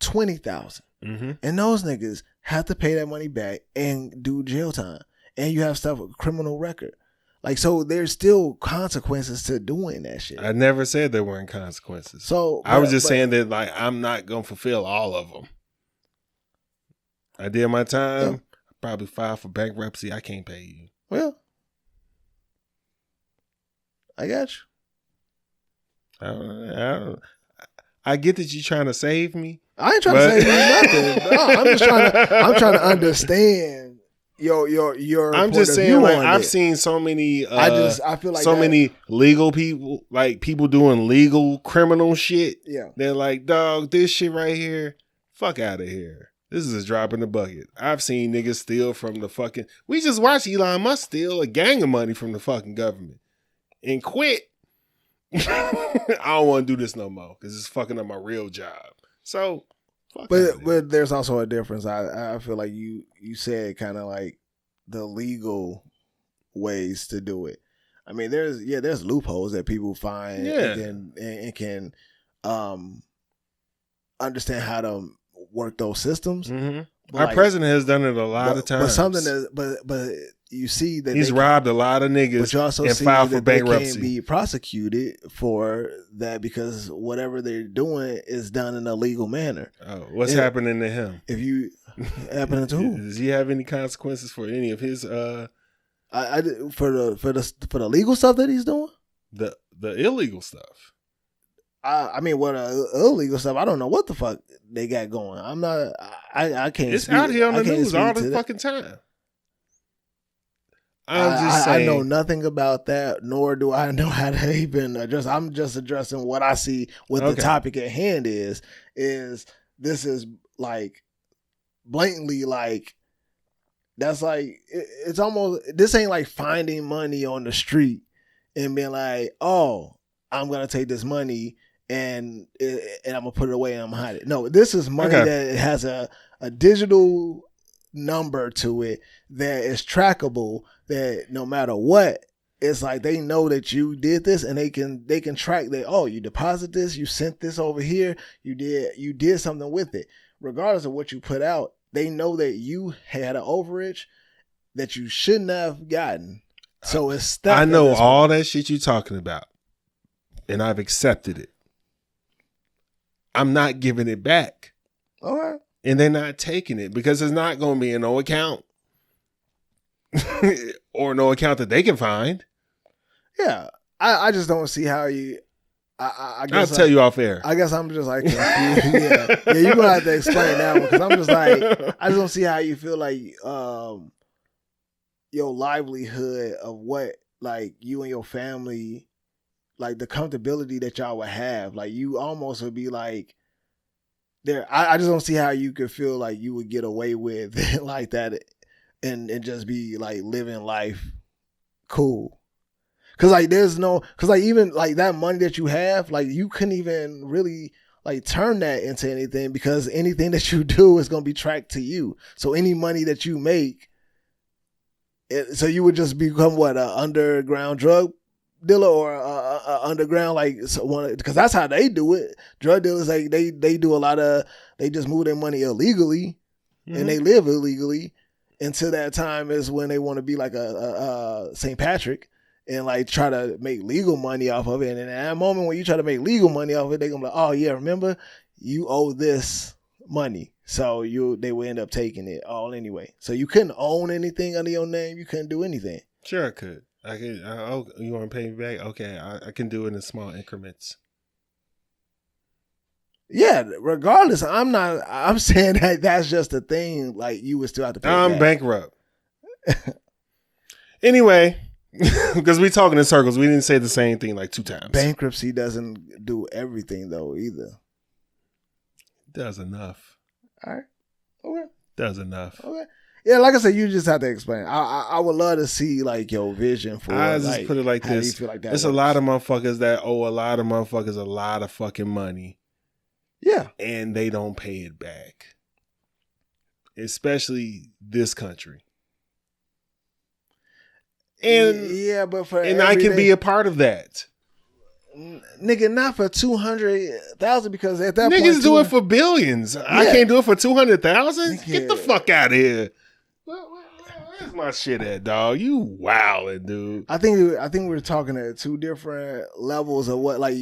$20,000. And those niggas have to pay that money back and do jail time. And you have stuff with criminal record. Like, so there's still consequences to doing that shit. I never said there weren't consequences. So I was just saying that like I'm not gonna fulfill all of them. I did my time. I probably filed for bankruptcy. I can't pay you. Well, I got you. I get that you're trying to save me. I ain't trying to save you nothing. No, I'm trying to understand your I'm just saying, like, I've seen so many I feel like so many legal people, like people doing legal criminal shit. Yeah. They're like, dog, this shit right here, fuck out of here. This is a drop in the bucket. I've seen niggas steal from the fucking, we just watched Elon Musk steal a gang of money from the fucking government and quit. I don't want to do this no more because it's fucking up my real job. So, but there's also a difference. I feel like you said kind of like the legal ways to do it. I mean, there's loopholes that people find and can understand how to work those systems. Our president has done it a lot of times. But something that, but you see that he's robbed a lot of niggas, but you also and see filed that for bankruptcy. They can't be prosecuted for that because whatever they're doing is done in a legal manner. Oh, what's happening to him? If you happening to who? Does he have any consequences for any of his? For the legal stuff that he's doing, the illegal stuff. I mean, what illegal stuff? I don't know what the fuck they got going. I'm not. I can't. It's out here on the news all the fucking time. I know nothing about that, nor do I know how to even address. I'm just addressing what I see. What the topic at hand is this is like blatantly like that's like it's almost, this ain't like finding money on the street and being like, oh, I'm gonna take this money and I'm gonna put it away and I'm gonna hide it. No, this is money that has a digital number to it that is trackable, that no matter what, it's like they know that you did this and they can track that, oh, you deposit this, you sent this over here, you did something with it. Regardless of what you put out, they know that you had an overage that you shouldn't have gotten. So it's stuff. I know all that shit you're talking about, and I've accepted it. I'm not giving it back. All right. And they're not taking it because it's not going to be in no account or no account that they can find. Yeah. I just don't see how you, I guess I'll tell you off air. I guess I'm just like confused. Yeah, you're going to have to explain that one because I'm just like, I just don't see how you feel like your livelihood of what like you and your family, like the comfortability that y'all would have, like you almost would be like, there, I just don't see how you could feel like you would get away with it like that and just be like living life cool. Cause like there's no, cause like even like that money that you have, like you couldn't even really like turn that into anything, because anything that you do is going to be tracked to you. So any money that you make, so you would just become what, an underground drug dealer or a underground, like, because that's how they do it. Drug dealers, like they do a lot of, they just move their money illegally, and they live illegally until that time is when they want to be like a St. Patrick and like try to make legal money off of it. And in that moment when you try to make legal money off of it, they're gonna be like, oh yeah, remember you owe this money. So they will end up taking it all anyway. So you couldn't own anything under your name. You couldn't do anything. Sure, I could. Oh, you want to pay me back? Okay, I can do it in small increments. Yeah, regardless, I'm saying that that's just a thing. Like, you would still have to pay I'm back. bankrupt. Anyway, because we talking in circles, we didn't say the same thing like 2 times. Bankruptcy doesn't do everything though either. Does enough. All right. Okay. Does enough. Okay. Yeah, like I said, you just have to explain. I would love to see like your vision for. I just put it like how this: you feel like that there's works. a lot of motherfuckers that owe a lot of motherfuckers a lot of fucking money. Yeah, and they don't pay it back, especially this country. And yeah, but for I can be a part of that. Nigga, not for 200,000, because at that point niggas do it for billions. Yeah. I can't do it for 200,000. Get the fuck out of here. Where's my shit at, dog? You wildin', dude. I think we're talking at 2 different levels of what, like,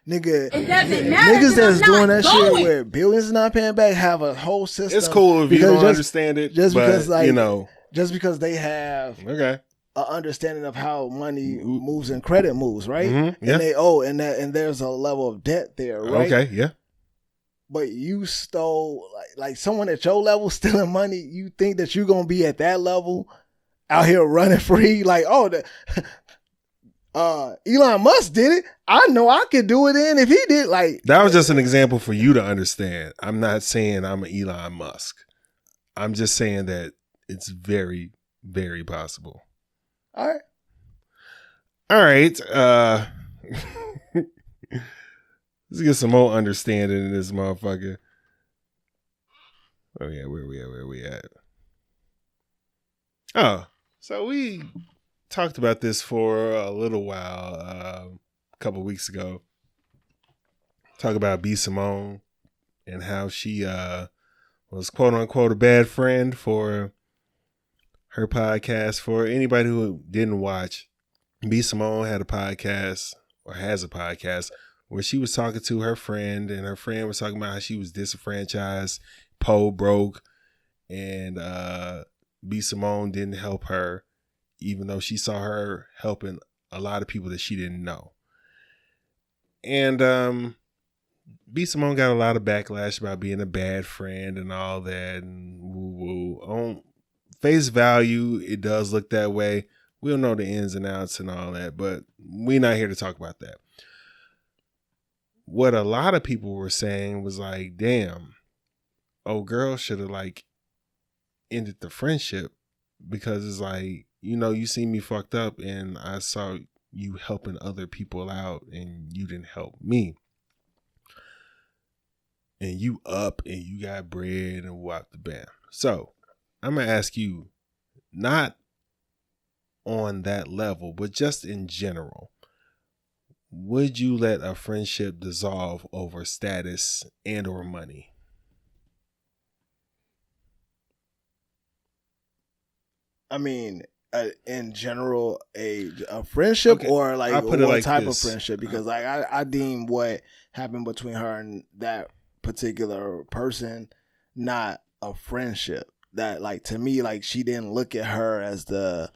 nigga, niggas that's doing that shit where billions is not paying back have a whole system. It's cool if you don't understand it, just because, like, you know, just because they have an understanding of how money moves and credit moves, right? Mm-hmm. Yeah. And they owe, and there's a level of debt there, right? Okay, yeah. But you stole, like someone at your level stealing money, you think that you're going to be at that level out here running free? Like, Elon Musk did it. I know I could do it in if he did. Like, that was just an example for you to understand. I'm not saying I'm an Elon Musk. I'm just saying that it's very, very possible. All right. Let's get some more understanding in this motherfucker. Oh yeah, where we at? Oh, so we talked about this for a little while, a couple weeks ago. Talk about B. Simone and how she was quote unquote a bad friend for her podcast. For anybody who didn't watch, B. Simone had a podcast, or has a podcast, where she was talking to her friend, and her friend was talking about how she was disenfranchised, broke, and B. Simone didn't help her, even though she saw her helping a lot of people that she didn't know. And B. Simone got a lot of backlash about being a bad friend and all that, and woo-woo. On face value, it does look that way. We don't know the ins and outs and all that, but we're not here to talk about that. What a lot of people were saying was like, damn, old girl should have like ended the friendship, because it's like, you know, you see me fucked up and I saw you helping other people out and you didn't help me. And you up and you got bread and whopped the bam. So I'm going to ask you, not on that level, but just in general, would you let a friendship dissolve over status and or money? I mean, in general, a friendship, okay, or like what like type of friendship? Because like I deem what happened between her and that particular person not a friendship. That, like, to me, like, she didn't look at her as the,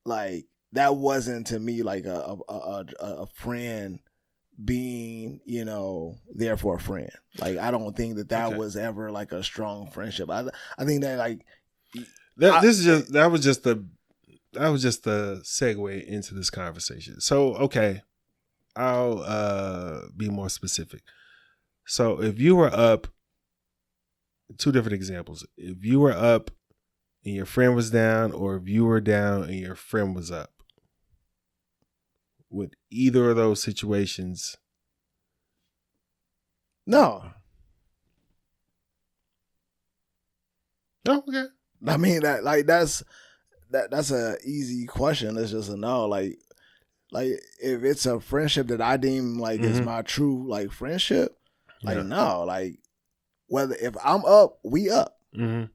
like, that wasn't to me like a friend being, you know, there for a friend. Like, I don't think that was ever like a strong friendship. I think that like that was just the segue into this conversation. So okay, I'll be more specific. So if you were up, 2 different examples. If you were up and your friend was down, or if you were down and your friend was up, with either of those situations, No. Oh, okay. I mean that's a easy question. It's just a no. Like if it's a friendship that I deem like is my true like friendship, like no, like whether if I'm up, we up. Mm-hmm.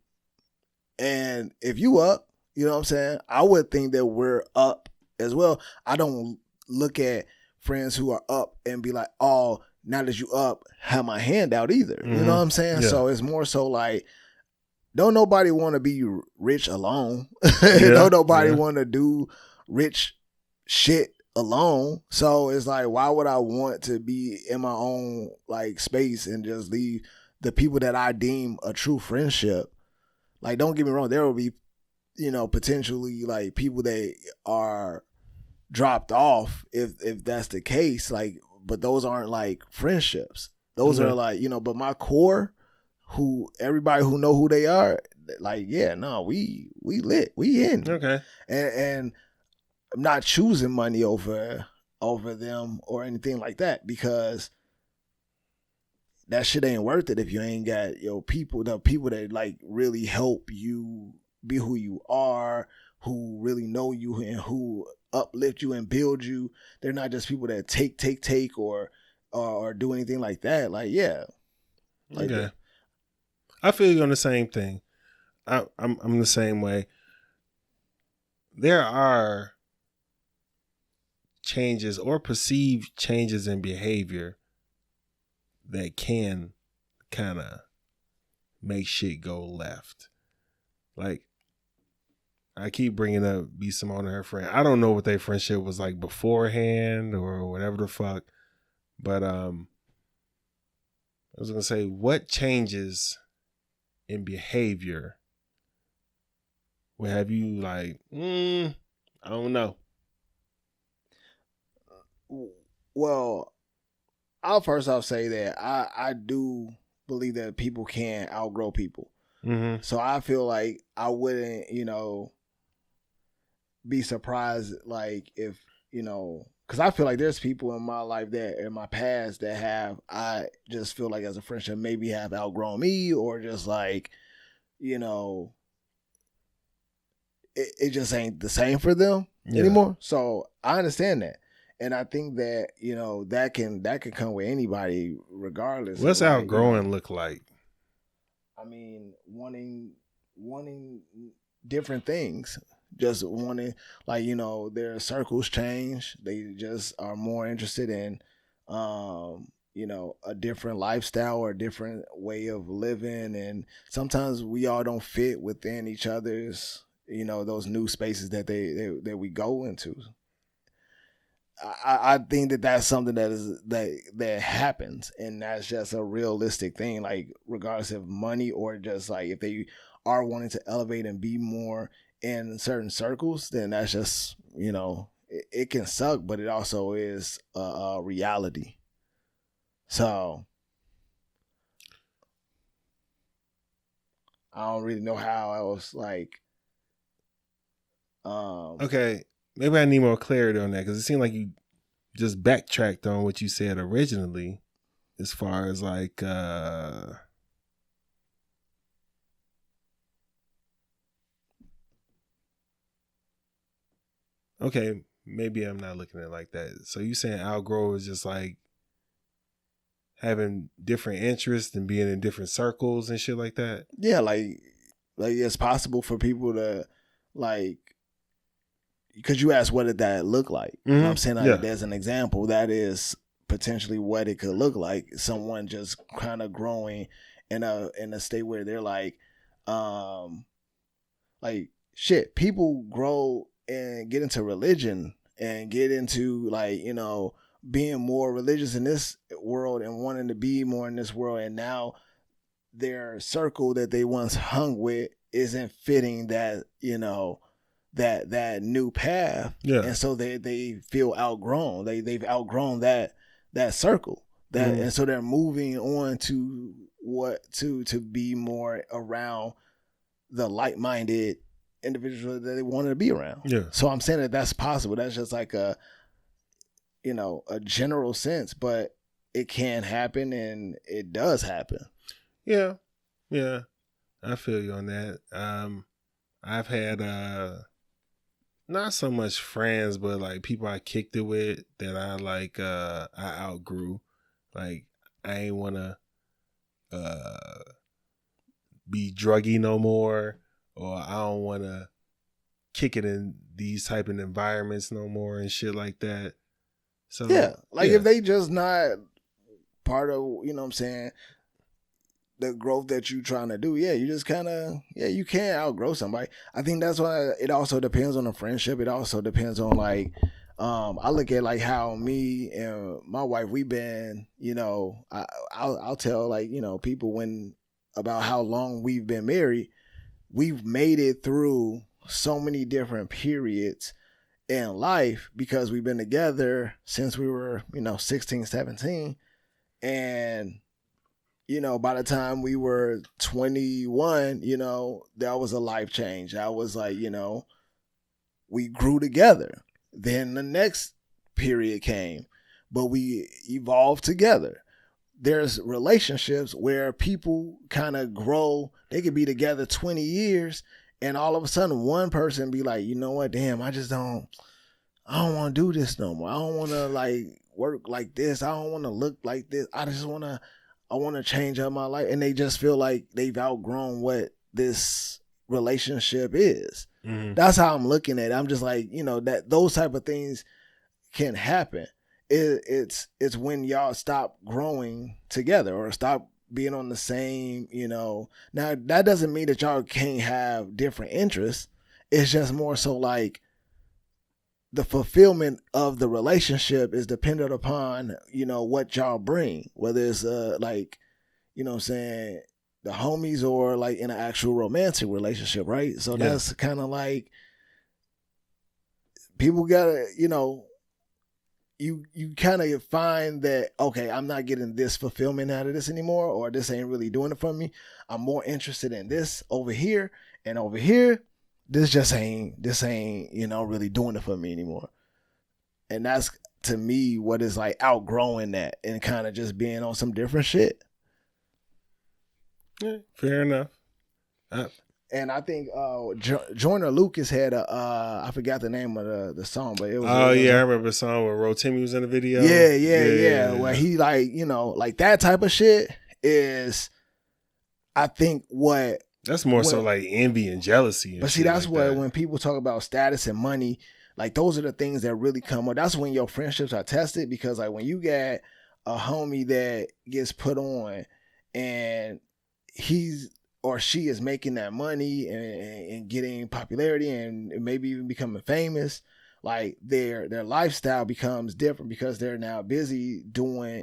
And if you up, you know what I'm saying? I would think that we're up as well. I don't look at friends who are up and be like, oh, now that you up, have my hand out either. Mm-hmm. You know what I'm saying? Yeah. So it's more so like, don't nobody want to be rich alone. Don't nobody want to do rich shit alone. So it's like, why would I want to be in my own like space and just leave the people that I deem a true friendship? Like, don't get me wrong, there will be, you know, potentially like people that are dropped off if that's the case. Like, but those aren't like friendships. Those are like, you know, but my core, who everybody who know who they are, like, yeah, no, we lit, we in. Okay. And I'm not choosing money over them or anything like that, because that shit ain't worth it if you ain't got the people that like really help you be who you are, who really know you and who uplift you and build you. They're not just people that take or do anything like that. Like, yeah. Like okay. I feel you on the same thing. I'm the same way. There are changes or perceived changes in behavior that can kind of make shit go left. Like, I keep bringing up B. Simone and her friend. I don't know what their friendship was like beforehand or whatever the fuck. But I was going to say, what changes in behavior will have you like, I don't know. Well, I'll first off say that I do believe that people can outgrow people. Mm-hmm. So I feel like I wouldn't, you know, be surprised, like, if, you know, because I feel like there's people in my life that in my past that I just feel like as a friendship maybe have outgrown me, or just like, you know, it just ain't the same for them anymore. So I understand that. And I think that, you know, that can come with anybody regardless. What's outgrowing look like? I mean, wanting different things. Just wanting, like, you know, their circles change. They just are more interested in, you know, a different lifestyle or a different way of living. And sometimes we all don't fit within each other's, you know, those new spaces that we go into. I think that that's something that happens, and that's just a realistic thing, like regardless of money or just like if they are wanting to elevate and be more in certain circles, then that's just, you know, it can suck, but it also is a reality. So I don't really know how else, like, okay, maybe I need more clarity on that, because it seemed like you just backtracked on what you said originally as far as like okay, maybe I'm not looking at it like that. So you saying outgrow is just like having different interests and being in different circles and shit like that? Yeah, like it's possible for people to, like, because you asked what did that look like. Mm-hmm. You know what I'm saying? Like, there's an example that is potentially what it could look like. Someone just kind of growing in a state where they're like shit, people grow and get into religion and get into, like, you know, being more religious in this world and wanting to be more in this world, and now their circle that they once hung with isn't fitting that, you know, that new path. Yeah. And so they feel outgrown. They've outgrown that circle. And so they're moving on to to be more around the like-minded individuals that they wanted to be around. Yeah. So I'm saying that that's possible. That's just like a, you know, a general sense, but it can happen, and it does happen. Yeah, I feel you on that. I've had not so much friends, but like people I kicked it with that I like I outgrew. Like I ain't wanna be druggy no more, or I don't wanna kick it in these type of environments no more and shit like that. So yeah, like if they just not part of, you know what I'm saying, the growth that you trying to do, you just kind of, you can't outgrow somebody. I think that's why it also depends on the friendship. It also depends on like, I look at like how me and my wife, we've been, you know, I'll tell like, you know, people about how long we've been married. We've made it through so many different periods in life because we've been together since we were, you know, 16, 17. And you know, by the time we were 21, you know, that was a life change. I was like, you know, we grew together. Then the next period came, but we evolved together. There's relationships where people kind of grow. They could be together 20 years and all of a sudden one person be like, you know what, damn, I don't want to do this no more. I don't want to like work like this. I don't want to look like this. I want to change up my life. And they just feel like they've outgrown what this relationship is. Mm-hmm. That's how I'm looking at it. I'm just like, you know, that those type of things can happen. It's when y'all stop growing together or stop being on the same, you know. Now, that doesn't mean that y'all can't have different interests. It's just more so like the fulfillment of the relationship is dependent upon, you know, what y'all bring, whether it's like, you know what I'm saying, the homies or like in an actual romantic relationship, right? So that's kind of like people gotta, you know, you kind of find that, okay, I'm not getting this fulfillment out of this anymore, or this ain't really doing it for me. I'm more interested in this over here, and over here, this ain't, you know, really doing it for me anymore. And that's, to me, what is like outgrowing that and kind of just being on some different shit. Yeah, fair enough. And I think Joyner Lucas had I forgot the name of the song, but it was. Oh, yeah, I remember the song where Rotimi was in the video. Yeah. Where he like, you know, like that type of shit is, I think what. That's more so like envy and jealousy. And but see, that's like where that. When people talk about status and money, like those are the things that really come up. That's when your friendships are tested, because like when you got a homie that gets put on and he's or she is making that money and getting popularity and maybe even becoming famous, like their lifestyle becomes different because they're now busy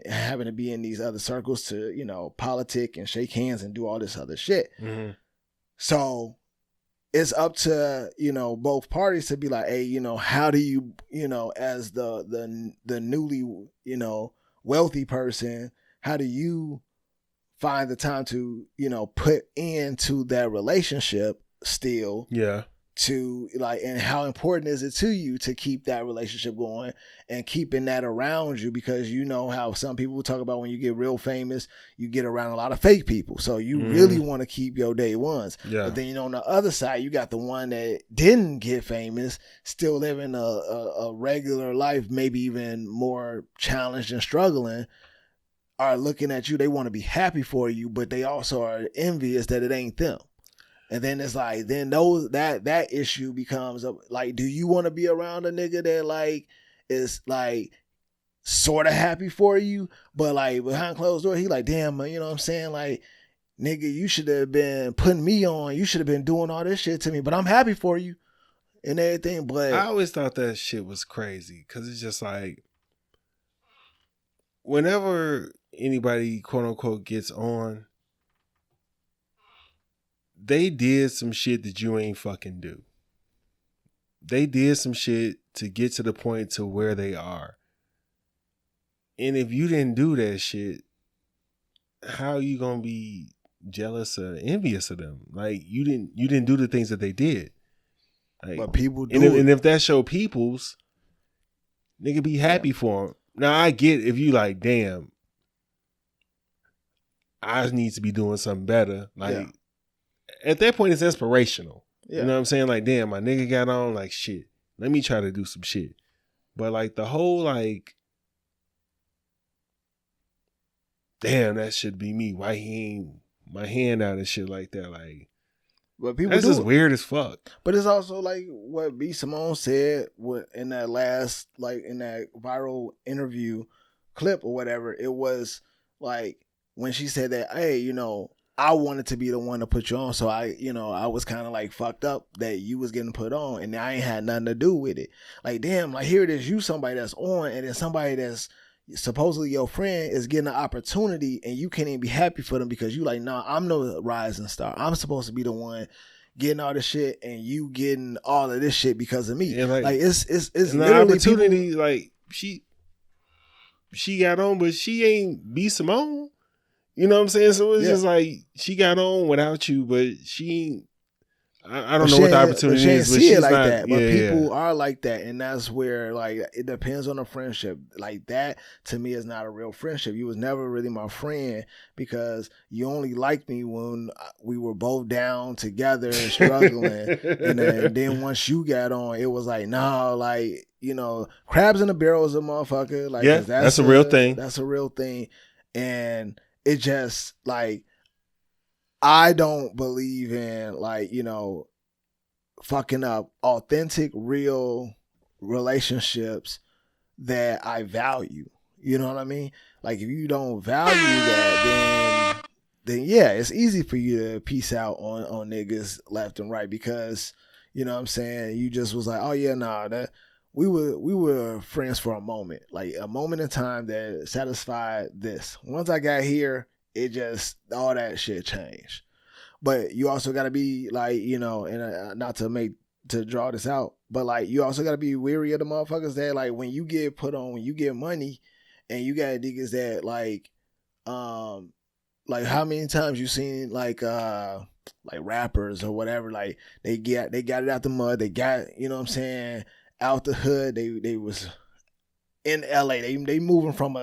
having to be in these other circles to, you know, politic and shake hands and do all this other shit. Mm-hmm. So it's up to, you know, both parties to be like, hey, you know, how do you, you know, as the newly, you know, wealthy person, how do you find the time to, you know, put into that relationship still? Yeah. To like, and how important is it to you to keep that relationship going and keeping that around you? Because you know how some people talk about when you get real famous, you get around a lot of fake people. So you really want to keep your day ones. Yeah. But then, you know, on the other side, you got the one that didn't get famous, still living a regular life, maybe even more challenged and struggling, are looking at you. They want to be happy for you, but they also are envious that it ain't them. And then it's like, then that issue becomes like, do you want to be around a nigga that like is like sort of happy for you, but like behind closed door, he like, damn, you know what I'm saying? Like, nigga, you should have been putting me on. You should have been doing all this shit to me, but I'm happy for you and everything. But I always thought that shit was crazy because it's just like, whenever anybody quote unquote gets on, they did some shit that you ain't fucking do. They did some shit to get to the point to where they are. And if you didn't do that shit, how are you gonna be jealous or envious of them? Like you didn't do the things that they did. Like, but people do. And if that show people's, nigga be happy for them. Now I get if you like, damn, I need to be doing something better. Like at that point, it's inspirational. Yeah. You know what I'm saying? Like, damn, my nigga got on. Like, shit. Let me try to do some shit. But like the whole like, damn, that should be me. Why he ain't my hand out and shit like that? Like, but people that's just weird as fuck. But it's also like what B. Simone said in that last, like in that viral interview clip or whatever. It was like when she said that, hey, you know, I wanted to be the one to put you on. So I was kind of like fucked up that you was getting put on and I ain't had nothing to do with it. Like, damn, like here it is, you somebody that's on and then somebody that's supposedly your friend is getting an opportunity and you can't even be happy for them because you like, nah, I'm no rising star. I'm supposed to be the one getting all this shit and you getting all of this shit because of me. Yeah, like it's an literally opportunity. people, like she got on, but she ain't B. Simone. You know what I'm saying? So it's just like she got on without you, but she ain't. I don't know what the opportunity is, but she's like not, that. But people are like that, and that's where like it depends on the friendship. Like that to me is not a real friendship. You was never really my friend because you only liked me when we were both down together and struggling. and then once you got on, it was like, nah, like you know, crabs in the barrel is a motherfucker. Like, yeah, that's a real thing. That's a real thing, and it just like. I don't believe in like, you know, fucking up authentic, real relationships that I value. You know what I mean? Like if you don't value that, then yeah, it's easy for you to peace out on niggas left and right because, you know what I'm saying, you just was like, oh yeah, nah, that we were friends for a moment. Like a moment in time that satisfied this. Once I got here, it just, all that shit changed. But you also got to be like, you know, and not to draw this out, but like you also got to be weary of the motherfuckers that like when you get put on, when you get money and you got niggas that like how many times you seen like rappers or whatever, like they got it out the mud, they got, you know what I'm saying, out the hood, they was in LA. They moving from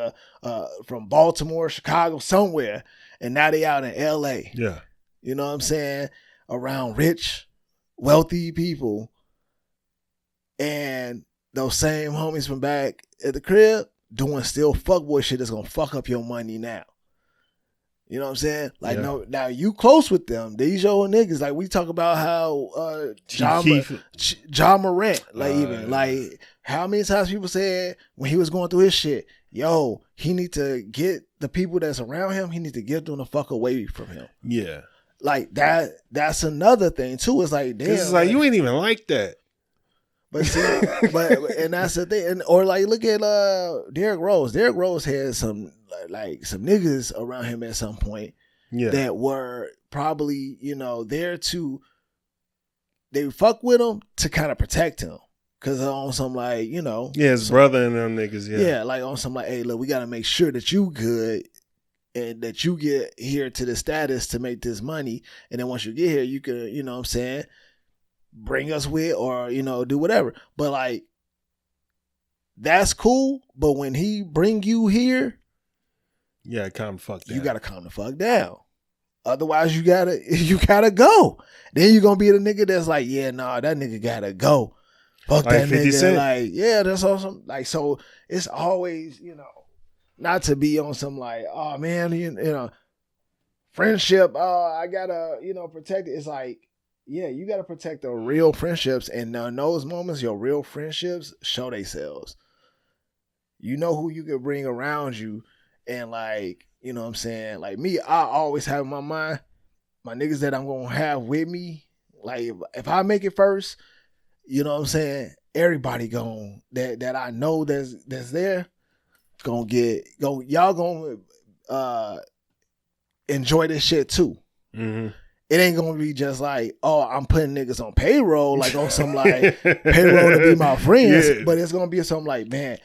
from Baltimore, Chicago, somewhere, and now they out in LA. Yeah. You know what I'm saying? Around rich, wealthy people. And those same homies from back at the crib doing still fuckboy shit that's gonna fuck up your money now. You know what I'm saying? Like, no, now you close with them. These your niggas. Like, we talk about how John Morant, like how many times people said when he was going through his shit, yo, he need to get the people that's around him, he need to get them the fuck away from him. Yeah. Like, that's another thing, too. It's like, damn. It's like, you ain't even like that. But see, and that's the thing. Or like, look at Derrick Rose. Derrick Rose had some niggas around him at some point that were probably, you know, there to, they fuck with him to kind of protect him. Cause on some like, you know. Yeah, his brother and them niggas, Yeah, like on some like, hey, look, we got to make sure that you good and that you get here to the status to make this money. And then once you get here, you can, you know what I'm saying, bring us with or, you know, do whatever. But like, that's cool. But when he bring you here, yeah, calm the fuck down. You gotta calm the fuck down. Otherwise, you gotta go. Then you're gonna be the nigga that's like, yeah, nah, that nigga gotta go. Fuck like that 50 nigga. Cent. Like, yeah, that's awesome. Like, so it's always, you know, not to be on some like, oh man, you know, friendship. I gotta, you know, protect it. It's like, yeah, you gotta protect the real friendships, and in those moments, your real friendships show themselves. You know who you can bring around you. And like, you know what I'm saying? Like me, I always have in my mind, my niggas that I'm going to have with me. Like if I make it first, you know what I'm saying? Everybody that I know that's there, y'all going to enjoy this shit too. Mm-hmm. It ain't going to be just like, oh, I'm putting niggas on payroll, like on some like payroll to be my friends. Yeah. But it's going to be something like, man,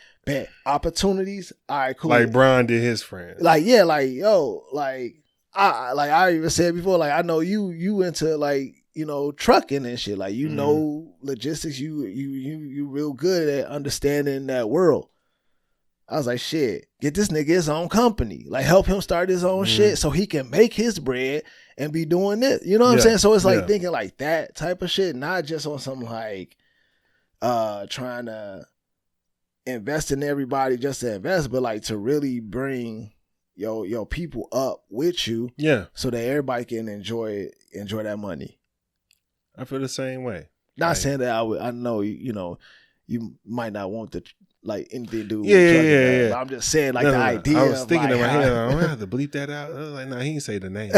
opportunities, all right, cool. Like Brian did his friends. Like, yeah, like, yo, like I even said before, like I know you into like, you know, trucking and shit. Like, you know logistics, you real good at understanding that world. I was like, shit, get this nigga his own company. Like, help him start his own shit so he can make his bread and be doing this. You know what I'm saying? So it's like thinking like that type of shit, not just on some like trying to invest in everybody just to invest, but like to really bring your people up with you, so that everybody can enjoy that money. I feel the same way. Not saying that I know you might not want to like anything to do with yeah. But I'm just saying like the idea. I was thinking in my head, I don't have to bleep that out. I was like, nah, he didn't say the name.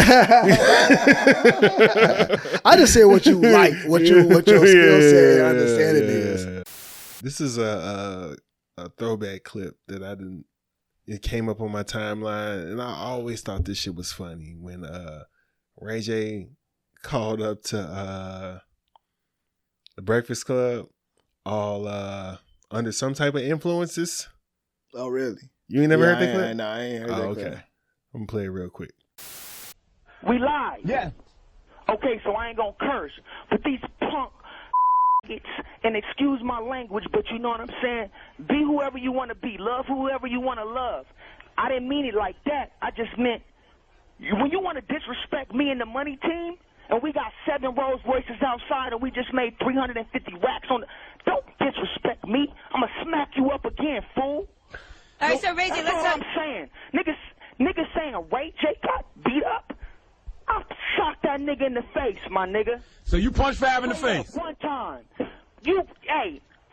I just said what you like, what your skill set and understanding is. This is a throwback clip that it came up on my timeline, and I always thought this shit was funny when Ray J called up to the Breakfast Club all under some type of influences. Oh, really? You ain't never heard that clip? No, I ain't heard that okay. clip. I'm gonna play it real quick. We live. Yeah. Okay, so I ain't gonna curse, but these punk and excuse my language, but you know what I'm saying? Be whoever you want to be. Love whoever you want to love. I didn't mean it like that. I just meant when you want to disrespect me and the money team, and we got 7 Rolls Royces outside, and we just made 350 racks on. Don't disrespect me. I'ma smack you up again, fool. All right, so Ray J, that's all I'm saying. Niggas saying Ray J got beat up. I shot that nigga in the face, my nigga. So you punched Fab in the face? One time.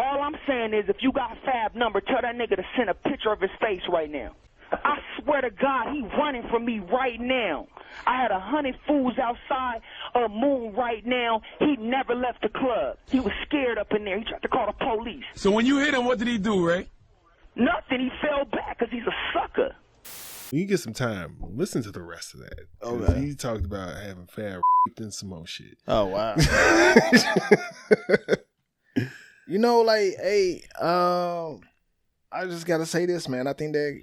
All I'm saying is if you got Fab number, tell that nigga to send a picture of his face right now. I swear to God, he running from me right now. I had 100 fools outside of Moon right now. He never left the club. He was scared up in there. He tried to call the police. So when you hit him, what did he do, Ray? Nothing. He fell back because he's a sucker. When you get some time, listen to the rest of that. Okay. He talked about having Fab and some more shit. Oh, wow. You know, like, hey, I just got to say this, man. I think that,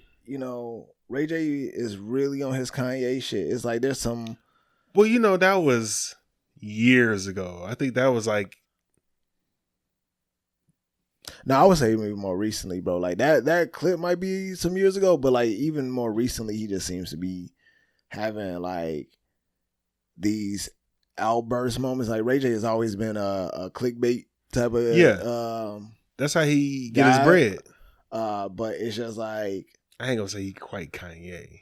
Ray J is really on his Kanye shit. It's like there's some... Well, that was years ago. I think that was like... No, I would say maybe more recently, bro. Like that clip might be some years ago, but like even more recently, he just seems to be having like these outburst moments. Like Ray J has always been a clickbait type of that's how he get his bread. But it's just like I ain't gonna say he quite Kanye.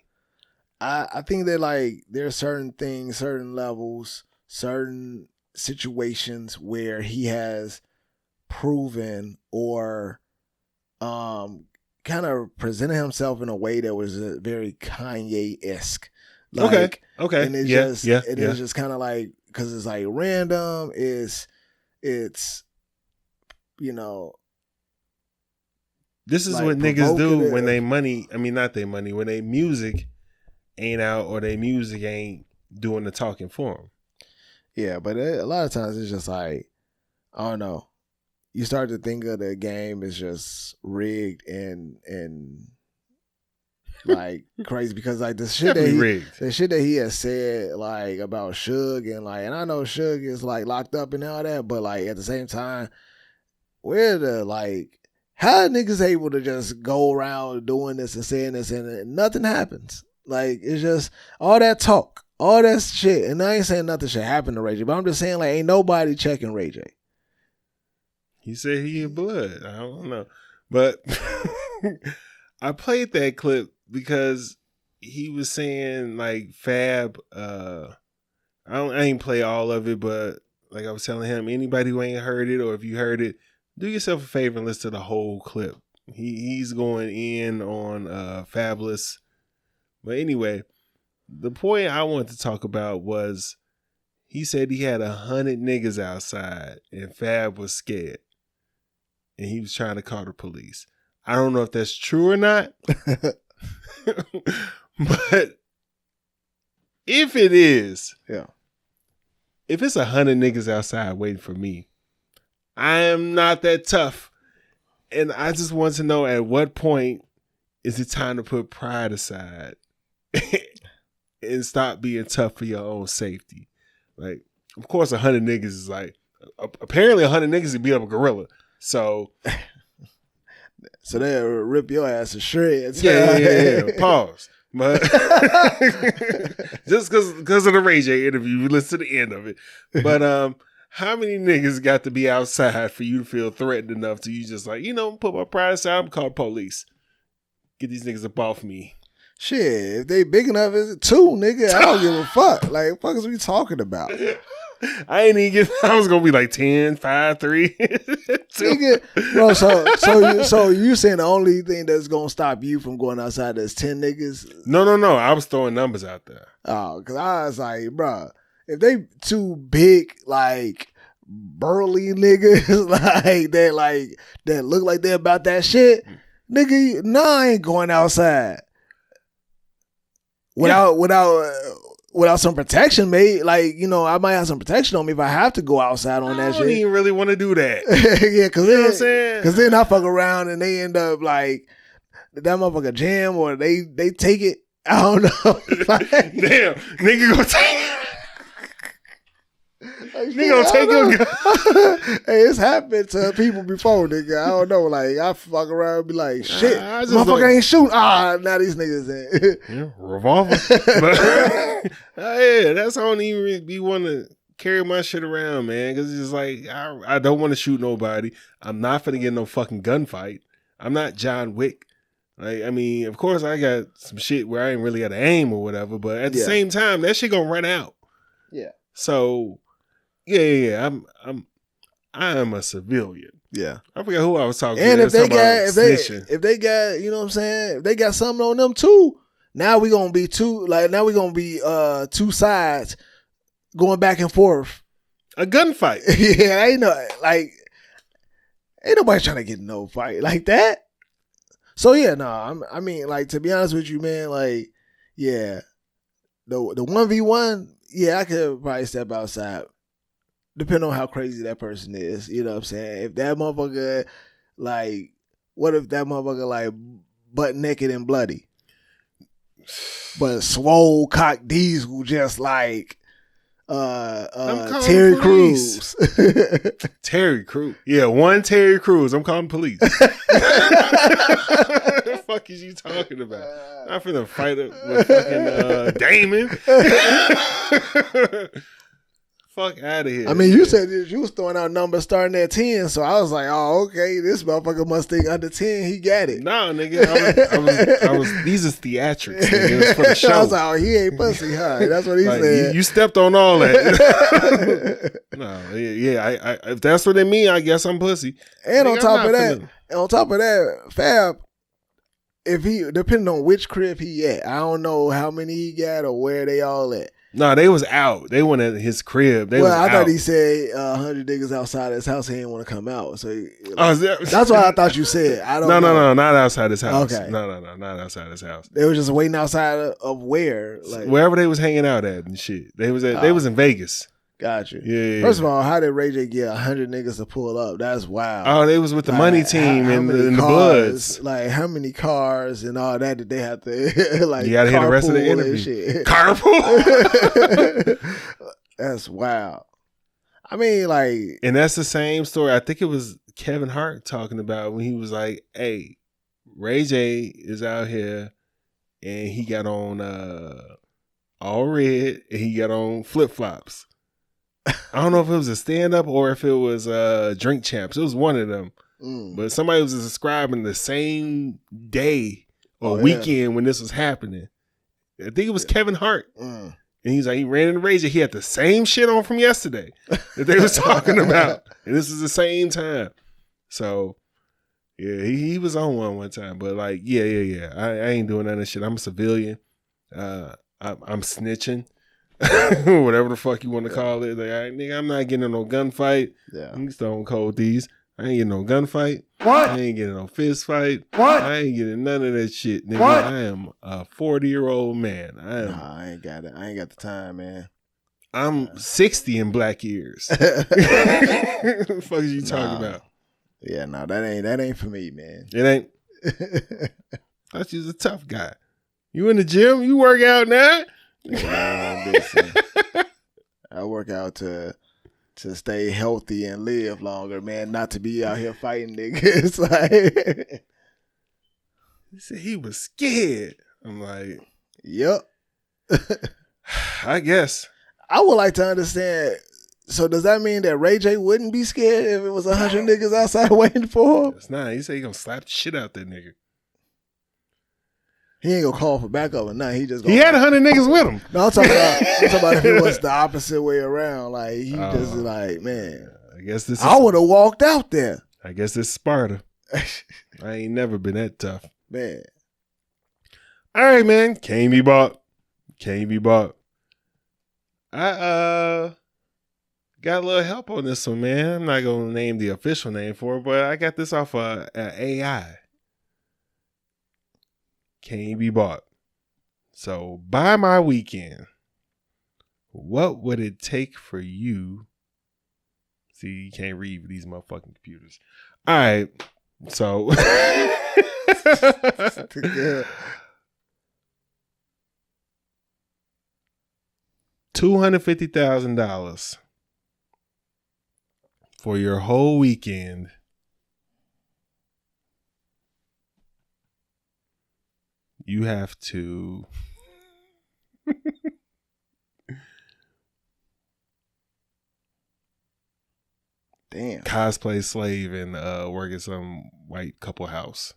I think that like there are certain things, certain levels, certain situations where he has proven or kind of presented himself in a way that was very Kanye-esque. Like, okay. And it's it's just kind of like, because it's like random, it's this is like what niggas do when they money, not their money, when they music ain't out or they music ain't doing the talking for them. Yeah, but a lot of times it's just like, I don't know. You start to think of the game as just rigged and like crazy because like the shit that he has said like about Suge and I know Suge is like locked up and all that, but like at the same time, how niggas able to just go around doing this and saying this and nothing happens? Like it's just all that talk, all that shit, and I ain't saying nothing should happen to Ray J, but I'm just saying like ain't nobody checking Ray J. He said he in blood. I don't know. But I played that clip because he was saying like Fab, I ain't play all of it, but like I was telling him, anybody who ain't heard it or if you heard it, do yourself a favor and listen to the whole clip. He's going in on Fabulous. But anyway, the point I wanted to talk about was he said he had 100 niggas outside and Fab was scared. And he was trying to call the police. I don't know if that's true or not. But if it is, if it's 100 niggas outside waiting for me, I am not that tough. And I just want to know at what point is it time to put pride aside and stop being tough for your own safety. Like, of course, 100 niggas is like, apparently 100 niggas would beat up a gorilla. So So they'll rip your ass to shreds. Yeah. Pause. But just because of the Ray J interview, you listen to the end of it. But how many niggas got to be outside for you to feel threatened enough to you just like, put my pride aside, I'm call police. Get these niggas up off me. Shit, if they big enough, it's 2, nigga. I don't give a fuck. Like, what the fuck is we talking about? I was gonna be like 10, 5, 3. Nigga, bro, so you saying the only thing that's gonna stop you from going outside is 10 niggas? No. I was throwing numbers out there. Oh, cause I was like, bro, if they 2 big, like burly niggas that look like they about that shit, nigga, I ain't going outside. Without some protection, mate. Like, I might have some protection on me if I have to go outside on that shit. I don't even really want to do that. Yeah, cause you know what I'm saying? Cause then I fuck around and they end up like that motherfucker jam or they take it. I don't know. Like, damn, nigga gonna take nigga gonna take your gun. Hey, it's happened to people before, nigga. I don't know. Like, I fuck around and be like, shit, motherfucker ain't shooting. Now these niggas in. Revolver. But, yeah, that's how I don't even be want to carry my shit around, man. Because it's just like, I don't want to shoot nobody. I'm not finna get in no fucking gunfight. I'm not John Wick. Like, I mean, of course, I got some shit where I ain't really got to aim or whatever. But at the same time, that shit gonna run out. Yeah. So... Yeah. I am a civilian. Yeah. I forget who I was talking and to. And if they got, you know what I'm saying? If they got something on them too, now we gonna be 2 sides going back and forth. A gunfight. Yeah, ain't nobody trying to get in no fight like that. So yeah, I mean, like, to be honest with you, man, like, yeah, the 1v1, yeah, I could probably step outside. Depending on how crazy that person is, you know what I'm saying? If that motherfucker, like, what if that motherfucker, like, butt naked and bloody? But swole cock diesel just like Terry Crews. Terry Crews. Yeah, one Terry Crews. I'm calling police. What the fuck is you talking about? I'm finna fight with fucking Damon. Fuck out of here. I mean, you said you was throwing out numbers starting at 10, so I was like, oh, okay, this motherfucker must think under 10, he got it. No, nigga, I was these is theatrics, nigga. It was for the show. I was like, oh, he ain't pussy, huh? That's what he said. You stepped on all that. No, yeah, if that's what they mean, I guess I'm pussy. And nigga, on top of that, Fab, if he, depending on which crib he at, I don't know how many he got or where they all at. No, they was out. They went at his crib. I thought he said 100 niggas outside his house. He didn't want to come out. So that's what I thought you said. I don't know. No, not outside his house. Okay. No, not outside his house. They were just waiting outside of where? Like, wherever they was hanging out at and shit. They was in Vegas. Gotcha. Yeah. First of all, how did Ray J get 100 niggas to pull up? That's wild. Oh, they was with the money team and the Bloods. Like, how many cars and all that did they have to like? You gotta hear the rest of the interview. Carpool. That's wild. I mean, like, and that's the same story. I think it was Kevin Hart talking about when he was like, "Hey, Ray J is out here, and he got on all red, and he got on flip flops." I don't know if it was a stand-up or if it was Drink Champs. It was one of them. But somebody was describing the same day or weekend when this was happening. I think it was Kevin Hart. And he's like, he ran into Ray J. He had the same shit on from yesterday that they was talking about. And this is the same time. So, yeah, he was on one time. But, like, yeah. I ain't doing none of that shit. I'm a civilian. I'm snitching. Whatever the fuck you want to call it. Like, all right, nigga, I'm not getting in no gunfight. Yeah. You Stone Cold these. I ain't getting no gunfight. What? I ain't getting no fist fight. What? I ain't getting none of that shit, nigga. What? I am a 40-year-old man. I ain't got it. I ain't got the time, man. I'm 60 in black years. What the fuck is you talking about? Yeah, no, that ain't for me, man. It ain't. I thought you was a tough guy. You in the gym? You work out now? Listen, I work out to stay healthy and live longer, man. Not to be out here fighting niggas. Like, He said he was scared. I'm like, Yep. I guess. I would like to understand. So does that mean that Ray J wouldn't be scared if it was 100 niggas outside waiting for him? It's not. He said he gonna slap the shit out that nigga. He ain't gonna call for backup or nothing. He just gonna, He had 100 niggas with him. No, I'm talking about if it was the opposite way around. Like he just like, man, I guess this. I would have walked out there. I guess this is Sparta. I ain't never been that tough, man. All right, man. Can't be bought. Can't be bought. I got a little help on this one, man. I'm not gonna name the official name for it, but I got this off AI. Can't be bought. So by my weekend, what would it take for you? See, you can't read with these motherfucking computers. All right, so $250,000 for your whole weekend. You have to cosplay slave and work at some white couple house.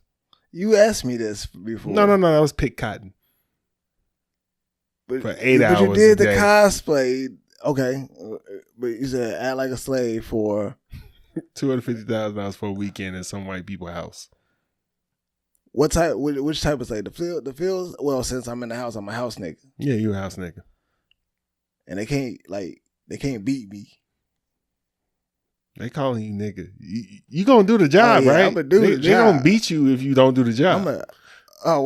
You asked me this before. No, that was pick cotton. But, for 8 hours. But you did the day. cosplay. Okay. But you said act like a slave for $250,000 for a weekend at some white people house. What type? Which type of slave? The fields? Well, since I'm in the house, I'm a house nigga. Yeah, you a house nigga. And they can't beat me. They calling you nigga. You gonna do the job, right? I'm gonna do the job. They gonna beat you if you don't do the job. I'm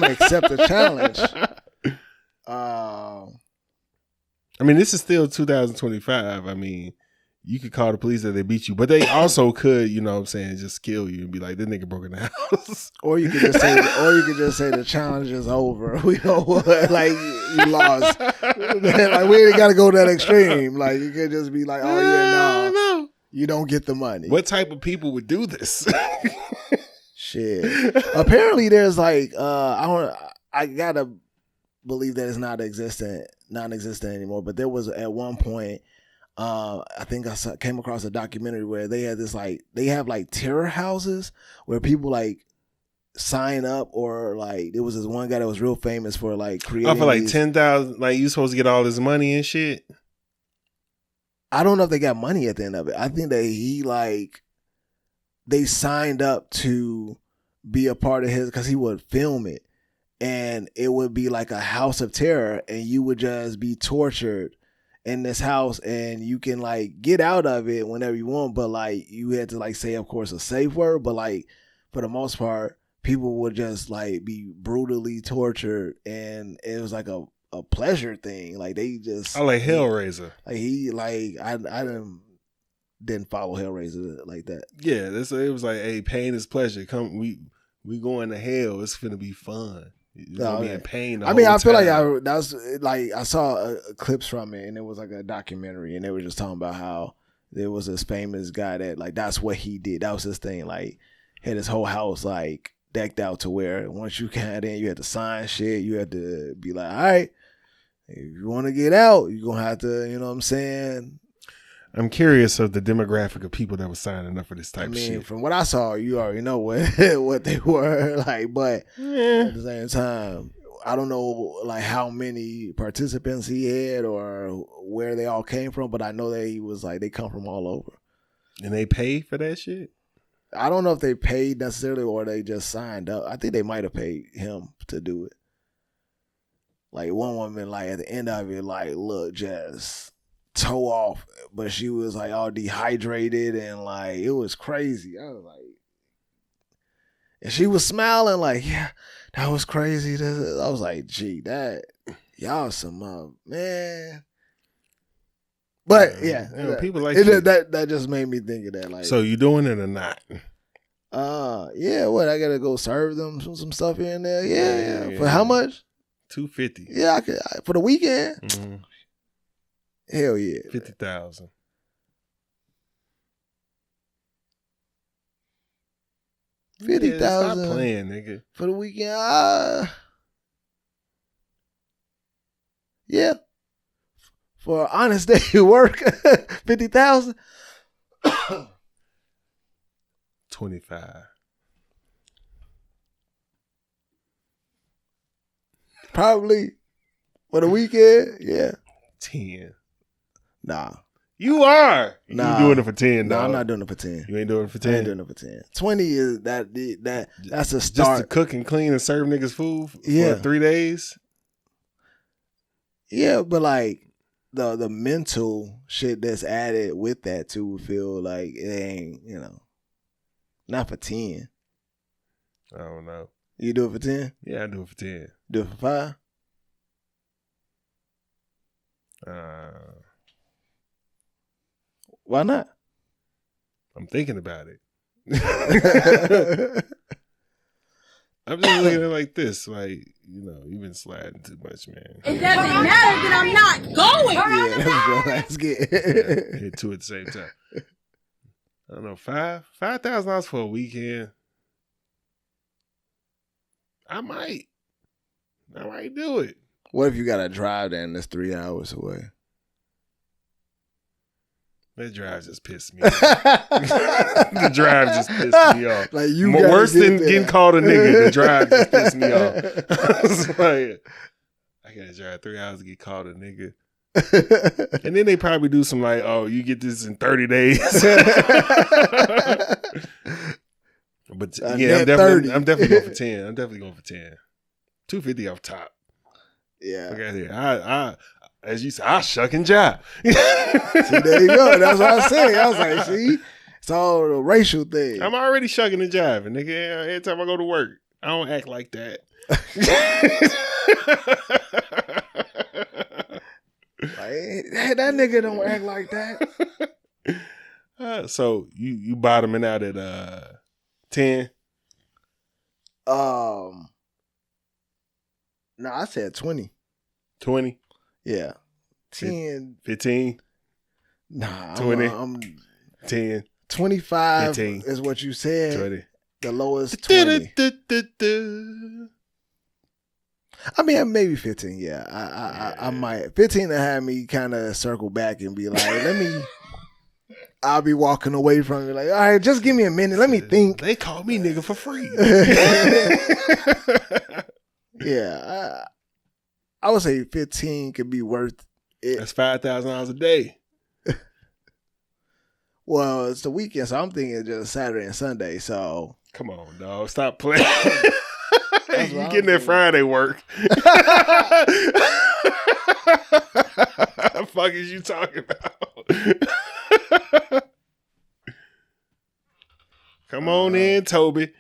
gonna accept the challenge. I mean, this is still 2025. I mean, you could call the police that they beat you, but they also could, you know what I'm saying, just kill you and be like, this nigga broke in the house. Or you could just say the challenge is over. We don't like you lost. Like we ain't gotta go that extreme. Like you could just be like, oh yeah, no. You don't get the money. What type of people would do this? Shit. Apparently there's like I gotta believe that it's non-existent anymore, but there was at one point I think I came across a documentary where they had this they have terror houses where people sign up, or there was this one guy that was real famous for creating. I feel 10,000. You supposed to get all this money and shit. I don't know if they got money at the end of it. I think that they signed up to be a part of his because he would film it, and it would be like a house of terror, and you would just be tortured in this house, and you can get out of it whenever you want, but you had to say, of course, a safe word, but for the most part people would just be brutally tortured, and it was a pleasure thing. They just I like Hellraiser. I didn't follow Hellraiser like that. Yeah, it was hey, pain is pleasure. Come, we going to hell. It's finna be fun. It's gonna be in pain. I feel I saw clips from it, and it was a documentary, and they were just talking about how there was this famous guy that that's what he did. That was his thing. Had his whole house decked out to where once you got in, you had to sign shit. You had to be all right, if you want to get out, you're gonna have to, you know what I'm saying. I'm curious of the demographic of people that were signing up for this type of shit. From what I saw, you already know what they were but at the same time, I don't know how many participants he had or where they all came from, but I know that he was they come from all over. And they pay for that shit? I don't know if they paid necessarily or they just signed up. I think they might have paid him to do it. One woman, at the end of it, look, just toe off, but she was all dehydrated and it was crazy. I was and she was smiling yeah, that was crazy. I was gee, that y'all some man. But yeah, people like that just made me think of that. So you doing it or not? Yeah. What, I gotta go serve them some stuff here and there. Yeah. For how much? $250. Yeah, I could for the weekend. Mm-hmm. Hell yeah. 50,000. $50,000 Stop playing, nigga. for the weekend. Yeah. For an honest day of work, 50,000. 25. Probably for the weekend. Yeah. 10. Nah. You are. Nah. You doing it for 10, No, dog. I'm not doing it for 10. You ain't doing it for I 10? ain't doing it for 10. 20 is that's a Just start. to cook and clean and serve niggas food for Yeah. 3 days? Yeah, but like the mental shit that's added with that too feel like it ain't, not for 10. I don't know. You do it for 10? Yeah, I do it for 10. Do it for 5? Why not? I'm thinking about it. I'm just looking at it like this. Like, you've been sliding too much, man. It doesn't matter that I'm not going. Yeah, that's what let's get. Hit two at the same time. I don't know, $5,000 for a weekend. I might do it. What if you got to drive there and it's 3 hours away? That drive just pissed me off. The drive just pissed me off. Like you worse than there. getting called a nigga. The drive just pissed me off. I was like, I gotta drive 3 hours to get called a nigga. And then they probably do some like, oh, you get this in 30 days. But yeah, I'm definitely going for 10. I'm definitely going for 10. $250 off top. Yeah. Look at here. I as you said, I shuck and jive. See, there you go. That's what I said. I was like, see, it's all a racial thing. I'm already shucking and jiving, nigga. Every time I go to work, I don't act like that. Like, that nigga don't act like that. So you bottoming out at 10? No, I said 20. 20? Yeah. 10. 15? Nah, 20? I'm 10? 25 15, is what you said. 20. The lowest 20. I mean, maybe 15. Yeah, I might. 15 to have me kind of circle back and be like, I'll be walking away from it like, all right, just give me a minute. Let me think. They call me nigga for free. Yeah, I would say 15 could be worth it. That's $5,000 a day. Well, it's the weekend, so I'm thinking just Saturday and Sunday. So Come on, dog. Stop playing. That's You what getting I'm that Friday work. Fuck is you talking about? Come on in, Toby.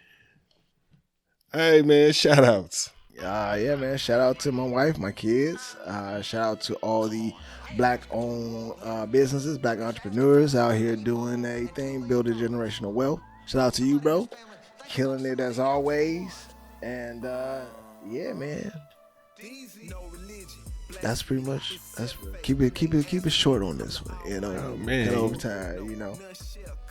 Hey, man, shout outs. yeah, man. Shout out to my wife, my kids. Shout out to all the black-owned businesses, black entrepreneurs out here doing their thing, building generational wealth. Shout out to you, bro. Killing it as always. And yeah, man. That's pretty much. Keep it short on this one. Oh, man. Get over time.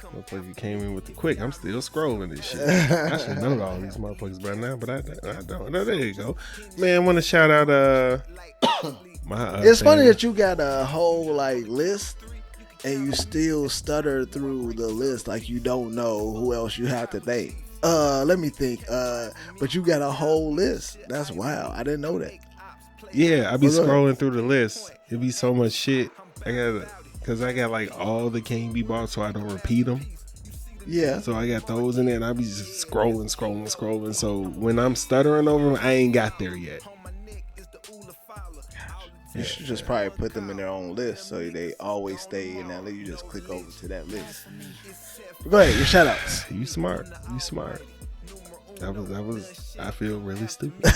Motherfucker came in with the quick. I'm still scrolling this shit. I should know all these motherfuckers by now, but I don't. No, there you go. Man, I want to shout out my It's funny family. that you got a whole list and you still stutter through the list like you don't know who else you have to thank. Let me think. But you got a whole list. That's wild. I didn't know that. Yeah, I be What's up? scrolling through the list. It be so much shit. I got all the can't be bought, so I don't repeat them. Yeah. So I got those in there, and I be just scrolling. So when I'm stuttering over them, I ain't got there yet. You should just probably put them in their own list so they always stay in that list. You just click over to that list. Go ahead, your shout outs. You smart. That was. I feel really stupid.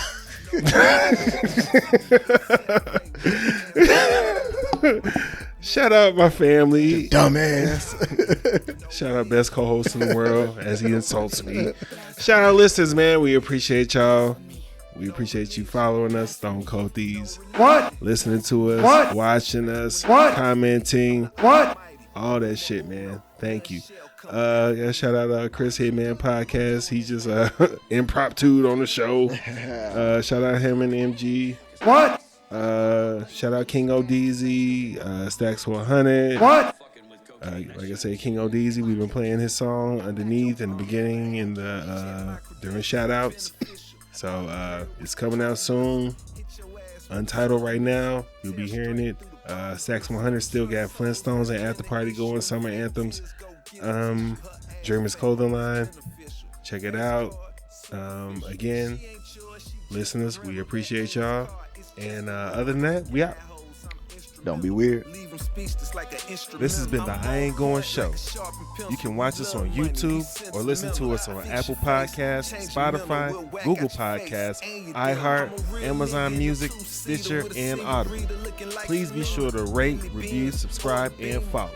Shout out my family. Dumbass. Shout out best co-host in the world as he insults me. Shout out listeners, man. We appreciate y'all. We appreciate you following us, Stone Cold Thieves. What? Listening to us, What? watching us, What? commenting, What? all that shit, man. Thank you. Yeah, shout out Chris Hitman Podcast. He just impromptu on the show. Shout out him and MG. What? Shout out King ODZ, Stacks 100. What? Like I said, King ODZ, we've been playing his song underneath in the beginning and during shout outs. So it's coming out soon. Untitled right now. You'll be hearing it. Stacks 100 still got Flintstones and After Party going, summer anthems. Dreamers Clothing line. Check it out. Again, listeners, we appreciate y'all. And other than that, we out. Don't be weird. This has been the I Ain't Going Show. You can watch us on YouTube or listen to us on Apple Podcasts, Spotify, Google Podcasts, iHeart, Amazon Music, Stitcher, and Audible. Please be sure to rate, review, subscribe, and follow.